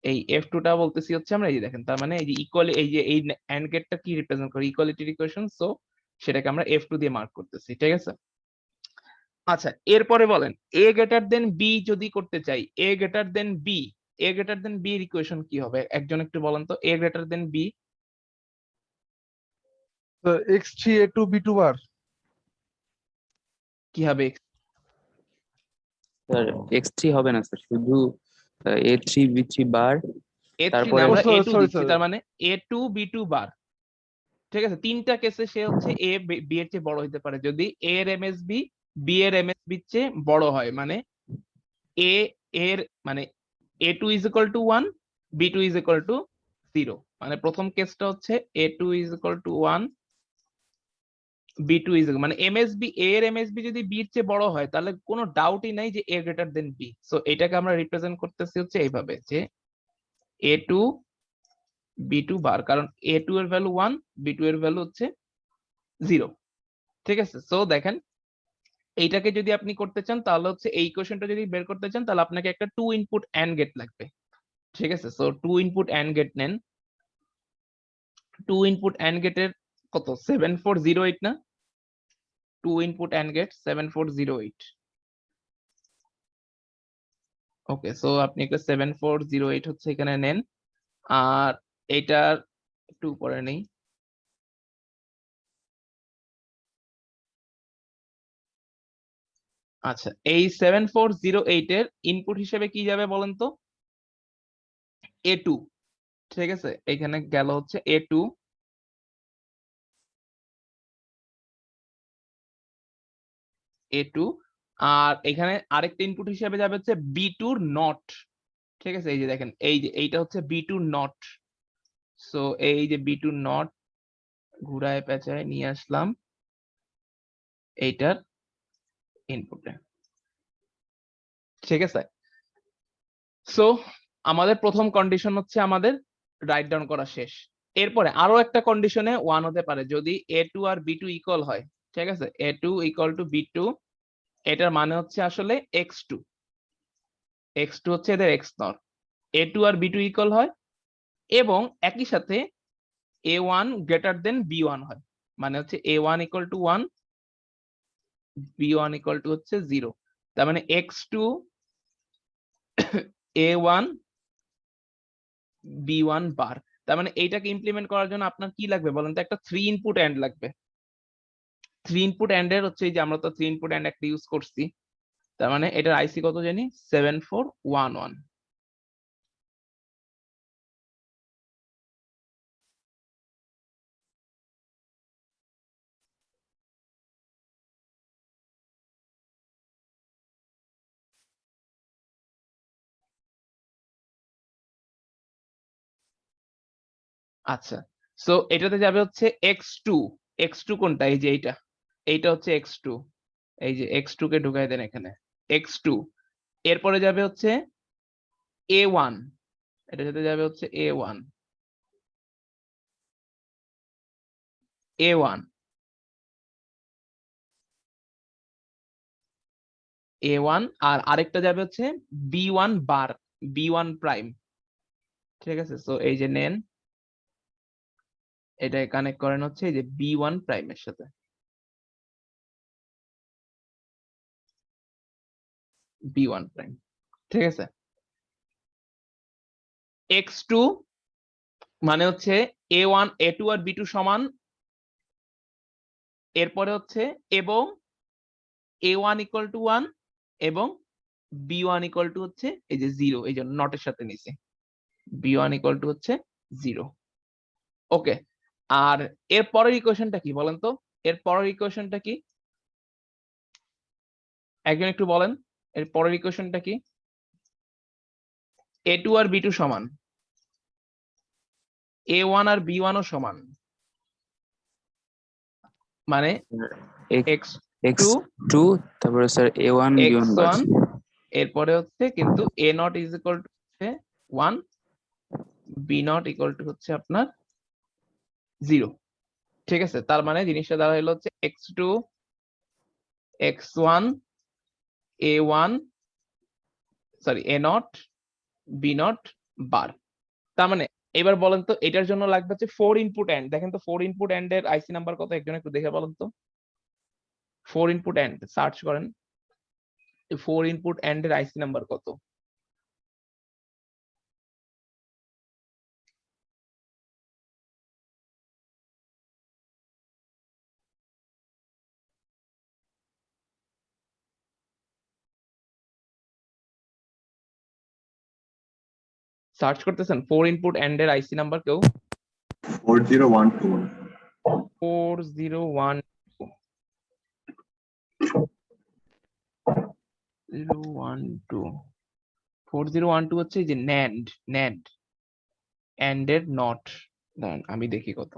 এই F2 টা বলতেছি হচ্ছে আমরা, এই যে দেখেন তার মানে এই যে ইকুয়ালি, এই যে এই এন্ড গেটটা কি রিপ্রেজেন্ট করে, ইকুয়ালিটির ইকুয়েশন। সো সেটাকে আমরা F2 দিয়ে মার্ক করতেছি, ঠিক আছে? আচ্ছা, এরপরে বলেন A গ্রেটার দেন B যদি করতে চাই, A greater than B, A greater than B এর ইকুয়েশন কি হবে একজন একটু বলেন তো? A greater than B x3 a2 b2 বার। কি হবে? স্যার x3 হবে না স্যার, শুধু a3 b3 বার। A3 না, তারপরে আমরা sorry, A2 sorry, দিচ্ছি, sorry. তার মানে A2 B2 বার, ঠিক আছে? তিনটা কেসে সে হচ্ছে A B এর চেয়ে বড় হতে পারে, যদি A এর এমএসবি B এর এমএসবি এর চেয়ে বড় হয়, মানে A এর মানে A2 is equal to 1, B2 is equal to 0। মানে প্রথম কেসটা হচ্ছে A2 is equal to 1, B2 is equal, মানে এমএসবি A এর এমএসবি যদি B এর চেয়ে বড় হয় তাহলে কোনো ডাউটই নাই যে A greater than B। So এটাকে আমরা রিপ্রেজেন্ট করতেছি হচ্ছে এইভাবে যে A2 B2 বার, কারণ A2 এর ভ্যালু 1, B2 এর ভ্যালু হচ্ছে 0, ঠিক আছে? সো দেখেন এইটাকে যদি আপনি করতে চান তাহলে হচ্ছে এই ইকুয়েশনটা যদি বের করতে চান তাহলে আপনাকে একটা 2 ইনপুট অ্যান্ড গেট লাগবে, ঠিক আছে? সো 2 ইনপুট অ্যান্ড গেট নেন। 2 ইনপুট অ্যান্ড গেটের কত, 7408 না? 2 input and gate 7408। Okay, so আপনি একটা 7408 হচ্ছে এখানে নেন, আর এটার একটু উপরে নেই। আচ্ছা, এই 7408 এর ইনপুট হিসেবে কি যাবে বলেন তো? A2, ঠিক আছে, এখানে গেল হচ্ছে A2, আর এখানে আরেকটা ইনপুট হিসেবে যাবে হচ্ছে B2 নট, ঠিক আছে, এই যে দেখেন, এই যে এইটা হচ্ছে B2 নট। সো এই যে B2 নট ঘুরায় পেঁচায় নিয়ে আসলাম এইটার ইনপুটে, ঠিক আছে। সো আমাদের প্রথম কন্ডিশন হচ্ছে আমাদের রাইট ডাউন করা শেষ। এরপরে আরো একটা কন্ডিশনে 1 হতে পারে, যদি A2 আর B2 ইকুয়াল হয়, ঠিক আছে, A2 ইকুয়াল টু B2, এটার মানে হচ্ছে আসলে x2 হচ্ছে এদের XNOR, A2 আর B2 ইকুয়াল হয় এবং একই সাথে A1 গ্রেটার দেন B1 হয়, মানে হচ্ছে A1 equal to 1, B1 equal to হচ্ছে 0, তার মানে x2 A1 B1 বার। তার মানে এইটাকে ইমপ্লিমেন্ট করার জন্য আপনার কি লাগবে বলেন তো? একটা 3 ইনপুট এন্ড লাগবে। 3 ইনপুট এন্ড এর হচ্ছে এই যে আমরা তো 3 ইনপুট এন্ড একটা ইউজ করছি, তার মানে এটার আইসি কত জানি? 7411। আচ্ছা, সো এটাতে যাবে হচ্ছে x2, x2 কোনটা? এই যে এইটা হচ্ছে x2, এই যে x2 কে ঢুকাই দেন এখানে, x2। এরপরে যাবে হচ্ছে A1, এটার সাথে যাবে হচ্ছে A1, A1, A1, আর আরেকটা যাবে হচ্ছে B1 বার, B1 প্রাইম, ঠিক আছে। সো এই যে নেন, এটা কানেক্ট করেন হচ্ছে এই যে B1 প্রাইমের সাথে, B1 প্রাইম, ঠিক আছে। x2 মানে হচ্ছে A1, A2 আর B2 সমান, এরপরে হচ্ছে এবং A1 ইকুয়াল টু 1 এবং B1 ইকুয়াল টু হচ্ছে এই যে 0, এই জন্য নটের সাথে নিছি, B1 ইকুয়াল টু হচ্ছে 0। ওকে, আর এর পরের ইকুয়েশনটা কি বলেন তো? এর পরের ইকুয়েশনটা কি একজন একটু বলেন? এর পরের ইকুয়েশনটা কি? A2 আর B2 সমান, A1 আর B1 ও সমান, মানে x2 x2 তারপরে স্যার A1 B1 বার। x1, এরপরে হচ্ছে কিন্তু A not is equal to 1, B not equal to হচ্ছে আপনার 0, ঠিক আছে। তার মানে জিনিসটা দ্বারা হলো হচ্ছে x2 x1 A1, sorry A not B not bar. তার মানে এবার বলেন তো এটার জন্য লাগবে হচ্ছে 4 ইনপুট এন্ড। দেখেন তো 4 ইনপুট এন্ড এর আইসি নাম্বার কত? একজন একটু দেখে বলেন তো। 4 ইনপুট এন্ড সার্চ করেন, 4 ইনপুট এন্ড এর আইসি নাম্বার কত? সার্চ করতেছেন 4 ইনপুট এন্ড এর আইসি নাম্বার কেউ? 4012 4012 4012 হচ্ছে এই যে NAND এন্ড এর নট। দাঁড়ান আমি দেখি কত।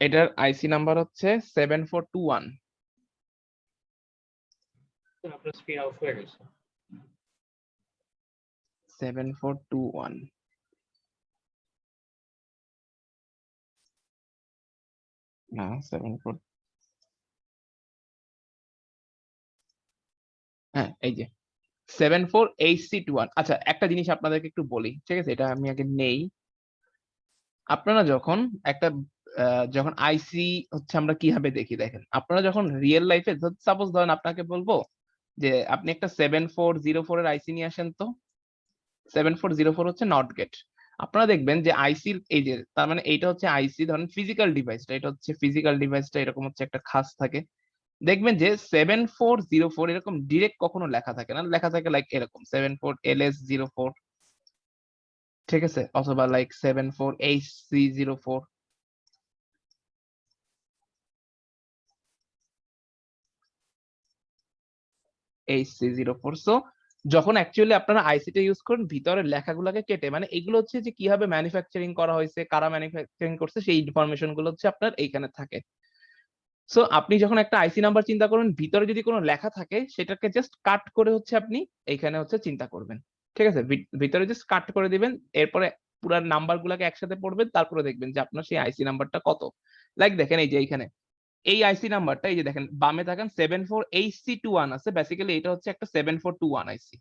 এটার আইসি নাম্বার হচ্ছে 7421। আপনার স্ক্রিন অফ হয়ে গেছে। 7421, না 74 হ্যাঁ এই যে 74HC21। আচ্ছা একটা জিনিস আপনাদেরকে একটু বলি, ঠিক আছে, এটা আমি আগে নেই। আপনারা যখন একটা যখন আইসি হচ্ছে আমরা কিভাবে দেখি দেখেন, আপনারা যখন রিয়েল লাইফে সাপোজ ধরেন আপনাকে বলবো যে আপনি একটা 7404 এর আইসি নিয়ে আসেন, তো 7404 হচ্ছে নট গেট। আপনারা দেখবেন যে আইসির এই যে তার মানে এইটা হচ্ছে আইসি, ধরেন ফিজিক্যাল ডিভাইসটা, এটা হচ্ছে ফিজিক্যাল ডিভাইসটা এরকম হচ্ছে একটা খাস থাকে। দেখবেন যে 7404 এরকম ডিরেক্ট কখনো লেখা থাকে না, লেখা থাকে লাইক এরকম 74LS04, ঠিক আছে, অথবা লাইক 74HC04। HC04। সো যখন অ্যাকচুয়ালি আপনারা আইসিটা ইউজ করেন ভিতরের লেখাগুলোকে কেটে, মানে এগুলো হচ্ছে যে কিভাবে ম্যানুফ্যাকচারিং করা হয়েছে, কারা ম্যানুফ্যাকচারিং করছে, সেই ইনফরমেশন গুলো হচ্ছে আপনার এইখানে থাকে। সো আপনি যখন একটা আইসি নাম্বার চিন্তা করবেন, ভিতরে যদি কোনো লেখা থাকে সেটাকে জাস্ট কাট করে হচ্ছে আপনি এইখানে হচ্ছে চিন্তা করবেন, ঠিক আছে, ভিতরে জাস্ট কাট করে দিবেন, এরপরে পুরো নাম্বার গুলাকে একসাথে পড়বেন, তারপরে দেখবেন যে আপনার সেই আইসি নাম্বারটা কত। লাইক দেখেন এই যে এইখানে এই আইসি নাম্বারটা, এই যে দেখেন বামে থাকেন 74HC21 আছে, বেসিক্যালি এটা হচ্ছে একটা 7421 আইসি,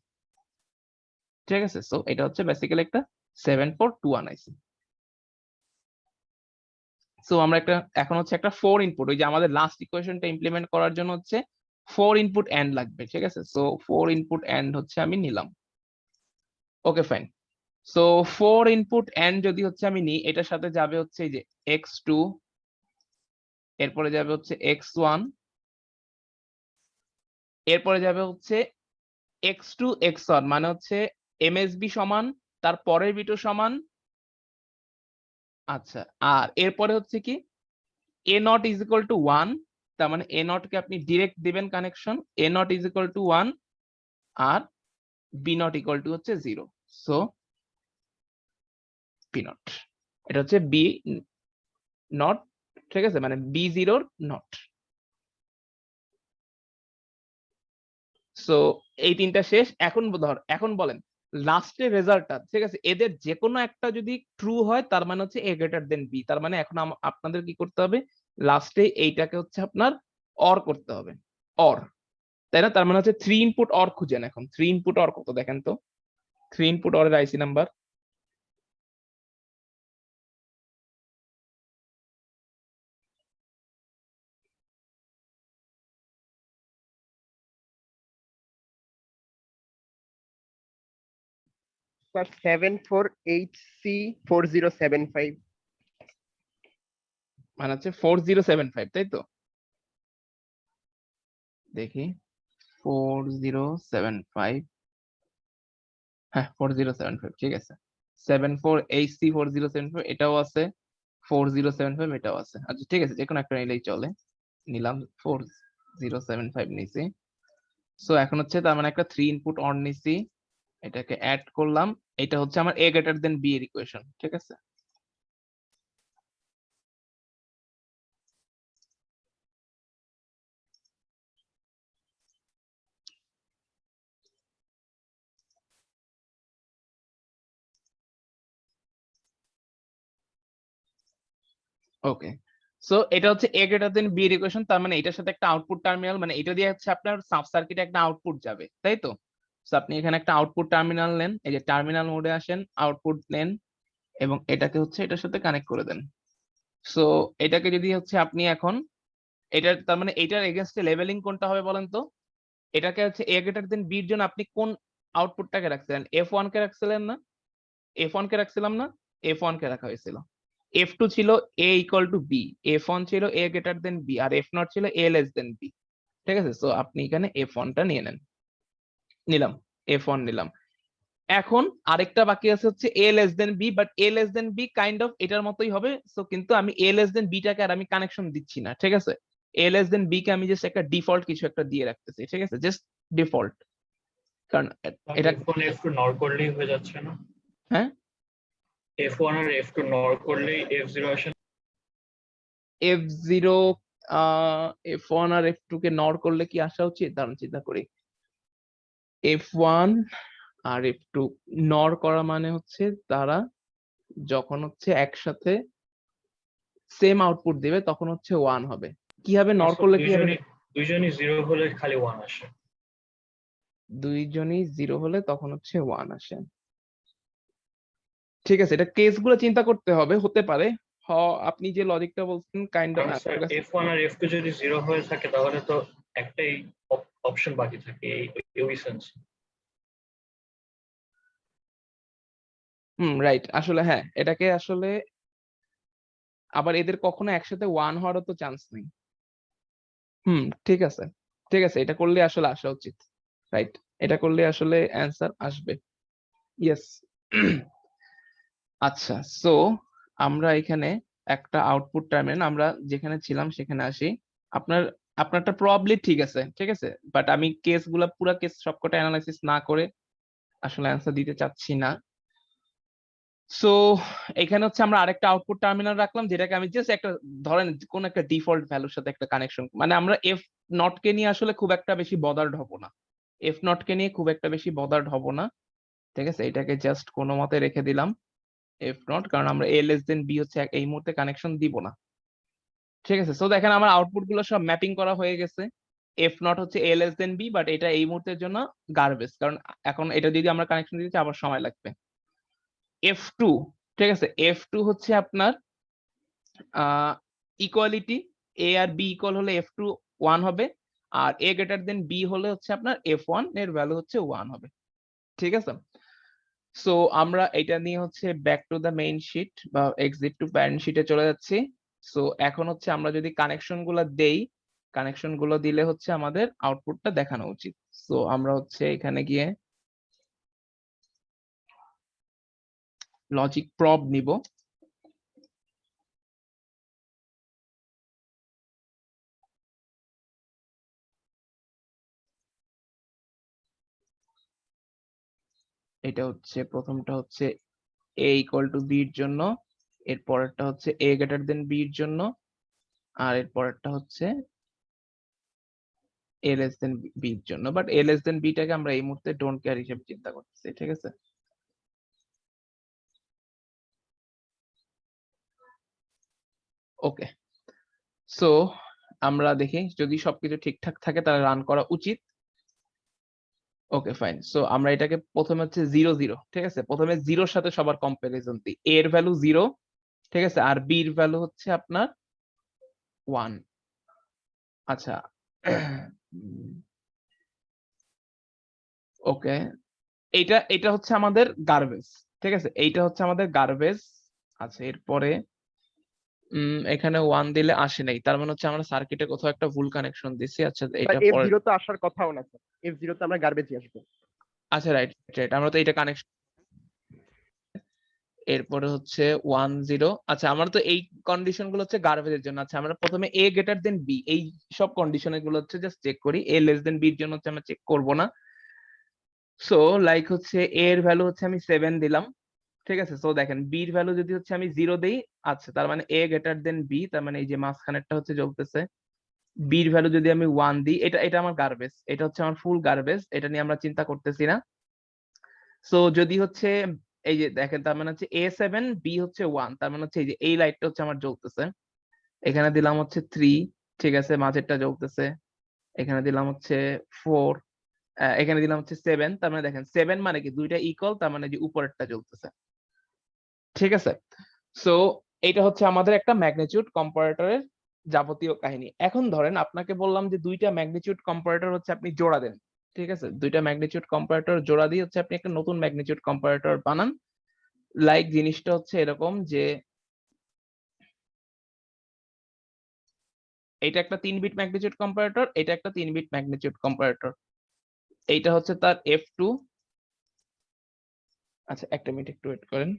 ঠিক আছে। সো এটা হচ্ছে বেসিক্যালি একটা 7421 আইসি। সো আমরা একটা এখন হচ্ছে একটা 4 ইনপুট, ওই যে আমাদের লাস্ট ইকুয়েশনটা ইমপ্লিমেন্ট করার জন্য হচ্ছে 4 ইনপুট এন্ড লাগবে, ঠিক আছে। সো 4 ইনপুট এন্ড হচ্ছে আমি নিলাম, okay fine. So 4 input and যদি হচ্ছে আমি নিই, এটার সাথে যাবে হচ্ছে এই যে x2, এরপরে যাবে হচ্ছে x1, এরপরে যাবে হচ্ছে x2 x1, মানে হচ্ছে এমএসবি সমান তার পরের বিটও সমান। আচ্ছা, আর এরপরে হচ্ছে কি A not is equal to 1, তার মানে এ নট কে আপনি ডিরেক্ট দিবেন connection, A not is equal to 1 আর বি নট ইকুয়াল টু হচ্ছে 0। সো বি নট, এটা হচ্ছে বি নট, ঠিক আছে, মানে বি জিরোর নট। সো এই তিনটা শেষ। এখন বলেন লাস্টের রেজাল্টটা, ঠিক আছে, এদের যে কোনো একটা যদি ট্রু হয় তার মানে হচ্ছে এ গ্রেটার দেন বি, তার মানে এখন আপনাদের কি করতে হবে, লাস্টে এইটাকে হচ্ছে আপনার অর করতে হবে, অর, তাই না? তার মানে হচ্ছে 3 ইনপুট অর খুঁজেন। এখন 3 ইনপুট অর কত দেখেন তো, 3 ইনপুট অর এর আইসি নাম্বার স্যার 74HC4075। মানে হচ্ছে 4075, তাই তো? দেখি 4075, হ্যাঁ 4075, ঠিক আছে। 74HC4075 এটাও আছে, 4075 এটাও আছে। আচ্ছা ঠিক আছে, যে কোনো একটা নিলেই চলে, নিলাম 4075 নিছি। সো এখন হচ্ছে তার মানে একটা 3 ইনপুট অর নিছি, এটাকে অ্যাড করলাম, এটা হচ্ছে আমার এ গ্রেটার দেন বি এর ইকুয়েশন, ঠিক আছে। ওকে, সো এটা হচ্ছে এ গ্রেটার দেন বি এর ইকুয়েশন, তার মানে এটার সাথে একটা আউটপুট টার্মিনাল, মানে এটা দিয়ে হচ্ছে আপনার সাব সার্কিটে একটা আউটপুট যাবে, তাই তো? সো আপনি এখানে একটা আউটপুট টার্মিনাল নেন, এই যে টার্মিনাল মোডে আসেন, আউটপুট নেন এবং এটাকে হচ্ছে এটার সাথে কানেক্ট করে দেন। সো এটাকে যদি হচ্ছে আপনি এখন এটার তার মানে এটার এগেইনস্টে লেভেলিং কোনটা হবে বলেন তো? এটাকে হচ্ছে এ গ্রেটার দেন বি এর জন্য আপনি কোন আউটপুটটাকে রাখছিলেন? F1 কে রাখছিলেন না? F1 কে রাখছিলাম না? F1 কে রাখা হয়েছিল। F2 ছিল A equal to B, F1 ছিল A গ্রেটার দেন B, আর F0 ছিল A লেস দেন B, ঠিক আছে। সো আপনি এখানে F1 টা নিয়ে নেন, নিলাম, F1 নিলাম। এখন আরেকটা বাকি আছে হচ্ছে A less than B, but A less than B kind of এটার মতোই হবে। সো কিন্তু আমি A লেস দেন B টাকে আর আমি কানেকশন দিচ্ছি না, ঠিক আছে। A লেস দেন B কে আমি জাস্ট একটা ডিফল্ট কিছু একটা দিয়ে রাখতেছি, ঠিক আছে, জাস্ট ডিফল্ট, কারণ এটা F1 F2 নর করলেই হয়ে যাচ্ছে না? হ্যাঁ F1 আর F2 নর করলেই F0 আসে না? F0 F1 আর F2 কে নর করলে কি আসা উচিত? দাঁড়ান চিন্তা করি। F1 আর F2 নর করা মানে হচ্ছে তারা যখন হচ্ছে একসাথে সেম আউটপুট দিবে তখন হচ্ছে 1 হবে। কি হবে নর করলে কি হবে? দুইজনই 0 হলে খালি 1 আসে। দুইজনই 0 হলে তখন হচ্ছে 1 আসে। ঠিক আছে, এটা কেসগুলো চিন্তা করতে হবে, হতে পারে আপনি যে লজিকটা বলছেন কাইন্ড অফ মানে স্যার F1 আর F2 যদি 0 হয়ে থাকে তাহলে তো একটাই অপশন বাকি থাকে এই সেন্স। রাইট, আসলে হ্যাঁ, এটাকে আসলে আবার এদের কখনো একসাথে 1 হওয়ারও তো চান্স নেই। ঠিক আছে, ঠিক আছে, এটা করলে আসলে আসা উচিত। রাইট, এটা করলে আসলে অ্যান্সার আসবে। ইয়েস। আচ্ছা, সো আমরা এখানে একটা আউটপুট টার্মিনাল, আমরা যেখানে ছিলাম সেখানে আসি। আপনার আপনারটা প্রবাবলি ঠিক আছে, ঠিক আছে, বাট আমি কেসগুলা পুরো কেস সবকটা অ্যানালাইসিস না করে আসলে অ্যান্সার দিতে চাচ্ছি না। সো এখানে হচ্ছে আমরা আরেকটা আউটপুট টার্মিনাল রাখলাম, যেটাকে আমি জাস্ট একটা ধরেন কোন একটা ডিফল্ট ভ্যালুর সাথে একটা কানেকশন, মানে আমরা এফ নট কে নিয়ে আসলে খুব একটা বেশি বদার্ড হব না, এফ নট কে নিয়ে খুব একটা বেশি বদার্ড হব না। ঠিক আছে, এটাকে জাস্ট কোনো মতে রেখে দিলাম এফ নট, কারণ আমরা এ লেস দেন বি হচ্ছে এই মুহূর্তে কানেকশন দিব না। ঠিক আছে, সো দেখেন আমার আউটপুট গুলো সব ম্যাপিং করা হয়ে গেছে। এফ নট হচ্ছে এ লেস দেন বি, বাট এটা এই মুহূর্তের জন্য গার্বেজ, কারণ এখন এটা যদি আমরা কানেকশন দিতে আবার সময় লাগবে। এফ টু, ঠিক আছে, এফ টু হচ্ছে আপনার ইকুয়ালিটি, এ আর বি ইকুয়াল হলে এফ টু 1 হবে, আর এ গ্রেটার দেন বি হলে হচ্ছে আপনার এফ ওয়ান এর ভ্যালু হচ্ছে 1 হবে। ঠিক আছে, সো আমরা এটা নিয়ে হচ্ছে back to the main sheet বা এক্সিট টু প্যারেন্ট শিটে চলে যাচ্ছি। সো এখন হচ্ছে আমরা যদি কানেকশন গুলো দেই, কানেকশন গুলো দিলে হচ্ছে আমাদের আউটপুটটা দেখানো উচিত। সো আমরা হচ্ছে এখানে গিয়ে লজিক প্রব নিব। এটা হচ্ছে প্রথমটা হচ্ছে এ ইকুয়াল টু বি এর জন্য, এর পরেরটা হচ্ছে এ গ্রেটার দেন বি এর জন্য, আর এর পরেরটা হচ্ছে এ লেস দেন বি এর জন্য। বাট এ লেস দেন বিটাকে আমরা এই মুহূর্তে ডোন্ট কেয়ার হিসেবে চিন্তা করতেছি। ঠিক আছে, ওকে, সো আমরা দেখি যদি সবকিছু ঠিকঠাক থাকে তাহলে রান করা উচিত। ওকে ফাইন, সো আমরা এটাকে প্রথমে হচ্ছে 0 0, ঠিক আছে, প্রথমে 0-র সাথে সবার কম্পারিজন দিই। এ এর ভ্যালু 0, ঠিক আছে, আর বি এর ভ্যালু হচ্ছে আপনার 1। আচ্ছা, ওকে, এটা এটা হচ্ছে আমাদের গার্বেজ। ঠিক আছে, এইটা হচ্ছে আমাদের গার্বেজ। আচ্ছা, এরপরে এখানে 1 দিলে আসে নাই, তার মানে হচ্ছে আমরা সার্কিটে কোথাও একটা ভুল কানেকশন দিছি। আচ্ছা, এটা এফ পরে, জিরো তো আসার কথাও না স্যার, এফ জিরো তো আমরা গার্বেজই আসবো। আচ্ছা রাইট রাইট, আমরা তো এটা কানেকশন, এরপরে হচ্ছে 1 0। আচ্ছা, আমরা তো এই কন্ডিশন গুলো হচ্ছে গার্বেজের জন্য। আচ্ছা, আমরা প্রথমে এ গ্রেটার দেন বি এই সব কন্ডিশন গুলো হচ্ছে জাস্ট চেক করি, এ লেস দেন বি এর জন্য হচ্ছে আমরা চেক করব না। সো লাইক হচ্ছে এ এর ভ্যালু হচ্ছে আমি 7 দিলাম। ঠিক আছে, সো দেখেন বি এর ভ্যালু যদি হচ্ছে আমি 0 দেই, আচ্ছা তার মানে এ গ্রেটার দেন বি, তার মানে এই যে মাঝখানেরটা হচ্ছে জ্বলতেছে। বি এর ভ্যালু যদি আমি 1 দিই, এটা এটা আমার গার্বেজ, এটা হচ্ছে আমার ফুল গার্বেজ, এটা নিয়ে আমরা চিন্তা করতেছি না। সো যদি হচ্ছে এই যে দেখেন, তার মানে হচ্ছে A7 বি হচ্ছে 1, তার মানে হচ্ছে এই যে এই লাইটটা হচ্ছে আমার জ্বলতেছে। এখানে দিলাম হচ্ছে 3, ঠিক আছে, মাঝেরটা জ্বলতেছে। এখানে দিলাম হচ্ছে 4, এখানে দিলাম হচ্ছে 7, তার মানে দেখেন 7 মানে কি দুইটা ইকুয়াল, তার মানে যে উপরেরটা জ্বলতেছে। ঠিক আছে, সো এটা হচ্ছে আমাদের একটা ম্যাগনিটিউড কম্পারেটরের যাবতীয় কাহিনী। এখন ধরেন আপনাকে বললাম যে দুইটা ম্যাগনিটিউড কম্পারেটর হচ্ছে আপনি জোড়া দেন। ঠিক আছে, দুইটা ম্যাগনিটিউড কম্পারেটর জোড়া দিয়ে হচ্ছে আপনি একটা নতুন ম্যাগনিটিউড কম্পারেটর বানান। লাইক জিনিসটা হচ্ছে এরকম যে এটা একটা 3 বিট ম্যাগনিটিউড কম্পারেটর, এটা একটা 3 বিট ম্যাগনিটিউড কম্পারেটর, এইটা হচ্ছে তার F2। আচ্ছা, একটা মিনিট একটু ওয়েট করেন।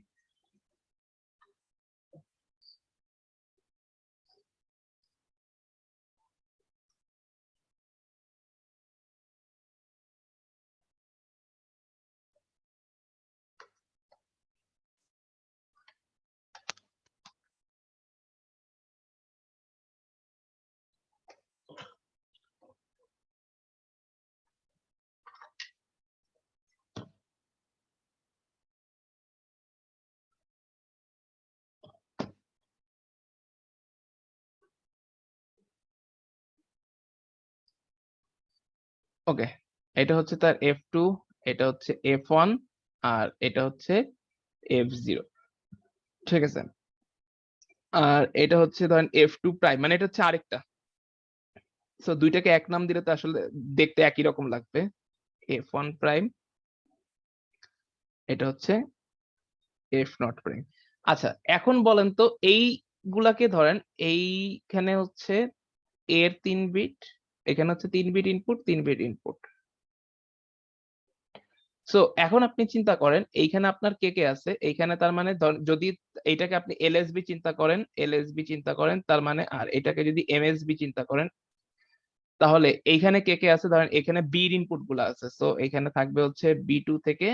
ওকে, এটা হচ্ছে তার F2, এটা হচ্ছে F1, আর এটা হচ্ছে F0, ঠিক আছে। আর এটা হচ্ছে ধরেন F2 প্রাইম, মানে এটা হচ্ছে আরেকটা। সো দুইটাকে এক নাম দিলে তো আসলে দেখতে একই রকম লাগবে। F1 প্রাইম, এটা হচ্ছে F0 প্রাইম। আচ্ছা, এখন বলেন তো এইগুলাকে ধরেন এইখানে হচ্ছে এর 3 বিট, এখানে হচ্ছে 3 bit input, 3 bit input. So এখন আপনি চিন্তা করেন এইখানে আপনার কে কে আছে, এইখানে তার মানে যদি এইটাকে আপনি এলএসবি চিন্তা করেন, এলএসবি চিন্তা করেন তার মানে, আর এটাকে যদি এমএসবি চিন্তা করেন, তাহলে এইখানে কে কে আছে, ধরেন এখানে বির ইনপুট গুলো আছে। সো এখানে থাকবে হচ্ছে B2 থেকে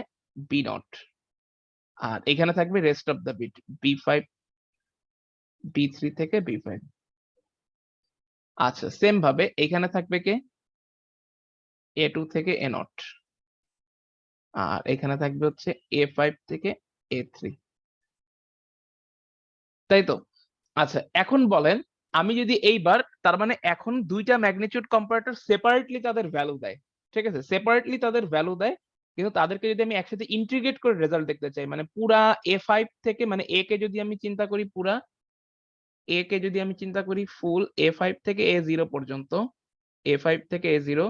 B0, আর এখানে থাকবে rest of the bit B5, B3 থেকে B5। আচ্ছা, সেম ভাবে এখানে থাকবে কে A2 থেকে A0, আর এখানে থাকবে হচ্ছে A5 থেকে A3, তাই তো? আচ্ছা, এখন বলেন আমি যদি এইবার, তার মানে এখন দুইটা ম্যাগনিটিউড কম্পারেটর সেপারেটলি তাদের ভ্যালু দেয়, ঠিক আছে, সেপারেটলি তাদের ভ্যালু দেয়, কিন্তু তাদেরকে যদি আমি একসাথে ইন্টিগ্রেট করে রেজাল্ট দেখতে চাই, মানে পুরা A5 থেকে, মানে A কে যদি আমি চিন্তা করি, পুরা A কে যদি আমি চিন্তা করি ফুল A5 থেকে A0 পর্যন্ত, A5 থেকে A0,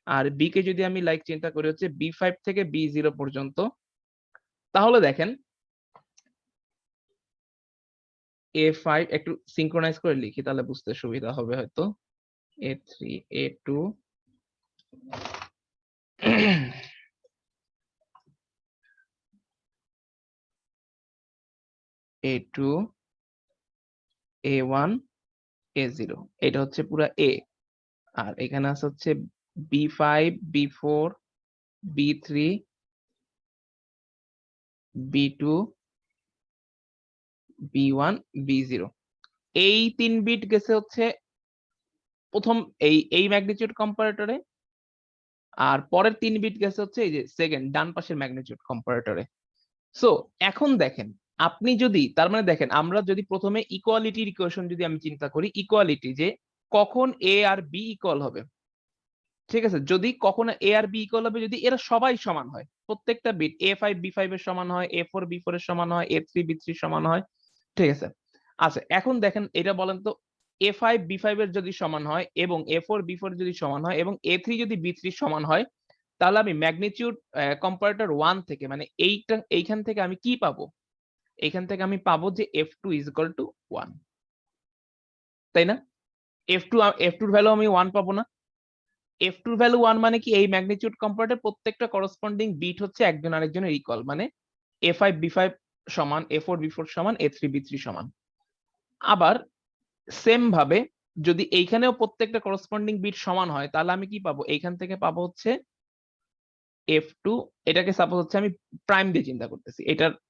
আর B কে যদি আমি লাইক চিন্তা করি হচ্ছে B5 থেকে B0 পর্যন্ত, তাহলে দেখেন A5 একটু সিঙ্ক্রোনাইজ করে লিখি, তাহলে বুঝতে সুবিধা হবে হয়তো। A3, A2, A2, A1, A0, এটা হচ্ছে পুরা A, আর এখানে আছে হচ্ছে B5, B4, B3, B2, B1, B0। এই 3 বিট গেছে হচ্ছে প্রথম এই ম্যাগনিটিউড কম্পারেটরে, আর পরের 3 বিট গেছে হচ্ছে এই যে সেকেন্ড ডান পাশের ম্যাগনিটিউড কম্পারেটরে। সো এখন দেখেন আপনি যদি, তার মানে দেখেন আমরা যদি প্রথমে ইকুয়ালিটির ইকুয়েশন যদি আমি চিন্তা করি, ইকুয়ালিটি যে কখন এ আর বি ইকুয়াল হবে, ঠিক আছে, যদি কখনো এ আর বি ইকুয়াল হবে যদি এরা সবাই সমান হয়, প্রত্যেকটা বিট A5 B5 এর সমান হয়, A4 B4 এর সমান হয়, A3 B3 এর সমান হয়, ঠিক আছে। আচ্ছা, এখন দেখেন এটা বলেন তো, A5 B5 এর যদি সমান হয় এবং A4 B4 যদি সমান হয় এবং A3 যদি B3 সমান হয়, তাহলে আমি ম্যাগনিটিউড কম্পারেটর 1 থেকে, মানে এইখান থেকে আমি কি পাবো, এইখান থেকে আমি পাবো যে F2 is equal to 1, তাই না? F2 ভ্যালু আমি 1 পাবো না? F2 ভ্যালু 1 মানে কি, এই ম্যাগনিটিউড কম্পারেটর প্রত্যেকটা করসপন্ডিং বিট হচ্ছে একজন আরেকজনের ইকুয়াল, মানে A5 B5 সমান, A4 B4 সমান, A3 B3 সমান। আবার সেম ভাবে যদি এইখানেও প্রত্যেকটা করসপন্ডিং বিট সমান হয়, তাহলে আমি কি পাবো, এইখান থেকে পাবো হচ্ছে F2, এটাকে সাপোজ হচ্ছে আমি প্রাইম দিয়ে চিন্তা করতেছি,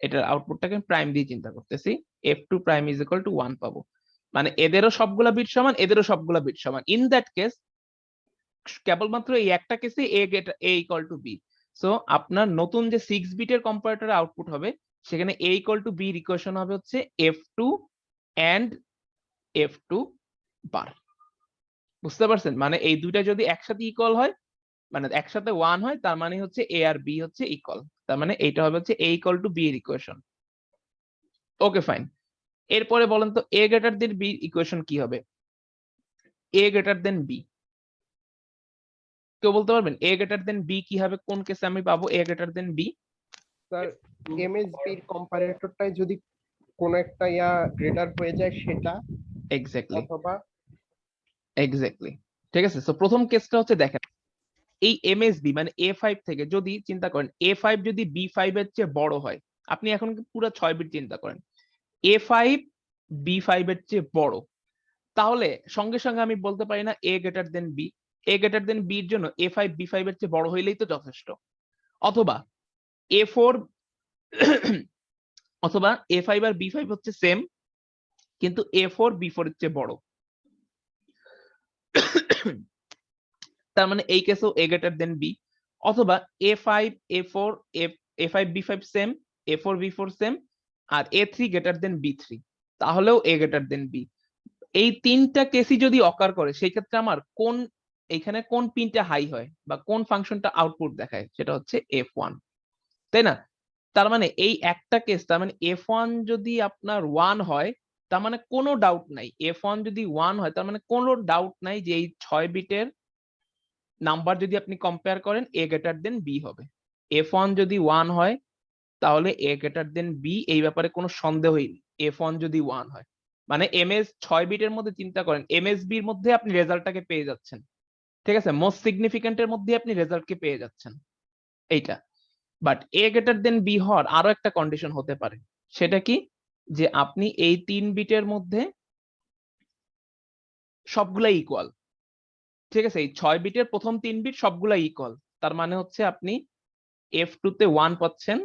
এটার আউটপুটটাকে প্রাইম দিয়ে চিন্তা করতেছি, F2 prime is equal to 1 পাবো, মানে এদেরও সবগুলা বিট সমান, এদেরও সবগুলা বিট সমান। ইন দ্যাট কেস কেবলমাত্র এই একটা কেসে A equal to B। So আপনার নতুন যে 6 বিটের কম্পারেটরের আউটপুট হবে, সেখানে A ইকুয়াল টু B এর ইকুয়েশন হবে হচ্ছে F2 and F2 বার। বুঝতে পারছেন? মানে এই দুইটা যদি একসাথে ইকুয়াল হয়, মানে একসাথে 1 হয়, তার মানে হচ্ছে A আর B হচ্ছে ইকুয়াল, তার মানে এইটা হবে হচ্ছে A ইকুয়াল টু B এর ইকুয়েশন। ওকে, ফাইন। এরপরে বলেন তো A greater than B equation কি হবে? A গ্রেটার দেন B, কেউ বলতে পারবেন A গ্রেটার দেন B কি হবে? কোন কেসে আমি পাবো A greater than B? Sir MSB এর কম্পারেটরটাই যদি কোন একটা গ্রেটার হয়ে যায় সেটা, এক্স্যাক্টলি, অথবা এক্স্যাক্টলি, ঠিক আছে। সো প্রথম কেসটা হচ্ছে দেখেন, এই এমএসবি মানে A5 থেকে যদি চিন্তা করেন, A5 যদি B5 এর চেয়ে বড় হয়, আপনি এখন পুরো 6 বিট চিন্তা করেন, A5 B5 এর চেয়ে বড়, তাহলে সঙ্গে সঙ্গে আমি বলতে পারি না A greater than B। A greater than B এর জন্য A5 B5 এর চেয়ে বড় হইলেই তো যথেষ্ট। অথবা A4 অথবা A5 আর B5 হচ্ছে সেম, কিন্তু A4 B4 এর চেয়ে বড়, তার মানে এই কেসেও A গ্রেটার দেন B। অথবা A5 A4 A5 B5 same, A4 B4 same, আর A3 গ্রেটার দেন B3, তাহলেও A গ্রেটার দেন B। এই তিনটা কেসই যদি অকার করে, সেই ক্ষেত্রে আমার কোন এইখানে কোন পিনটা হাই হয় বা কোন ফাংশনটা আউটপুট দেখায়, সেটা হচ্ছে F1, তাই না? তার মানে এই একটা কেস, তার মানে F1 যদি আপনার 1 হয়, তার মানে কোনো ডাউট নাই, F1 যদি 1 হয় তার মানে কোনো ডাউট নাই যে এই 6 বিটের নাম্বার যদি আপনি কম্পেয়ার করেন A গ্রেটার দেন B হবে। F1 যদি 1 হয় তাহলে A গ্রেটার দেন B, এই ব্যাপারে কোনো সন্দেহই নেই F1 যদি 1 হয়। মানে MS 6 বিটের মধ্যে চিন্তা করেন, MSB এর মধ্যে আপনি রেজাল্টটাকে পেয়ে যাচ্ছেন, ঠিক আছে? মোস্ট সিগনিফিকেন্ট এর মধ্যে আপনি রেজাল্টকে পেয়ে যাচ্ছেন এইটা। But A greater than B হওয়ার আরো একটা কন্ডিশন হতে পারে, সেটা কি, যে আপনি এই 3 বিটের মধ্যে সবগুলা ইকুয়াল, ঠিক আছে? এই 6 বিটের প্রথম 3 বিট সবগুলা ইকুয়াল, তার মানে হচ্ছে আপনি F2 তে 1 পাচ্ছেন,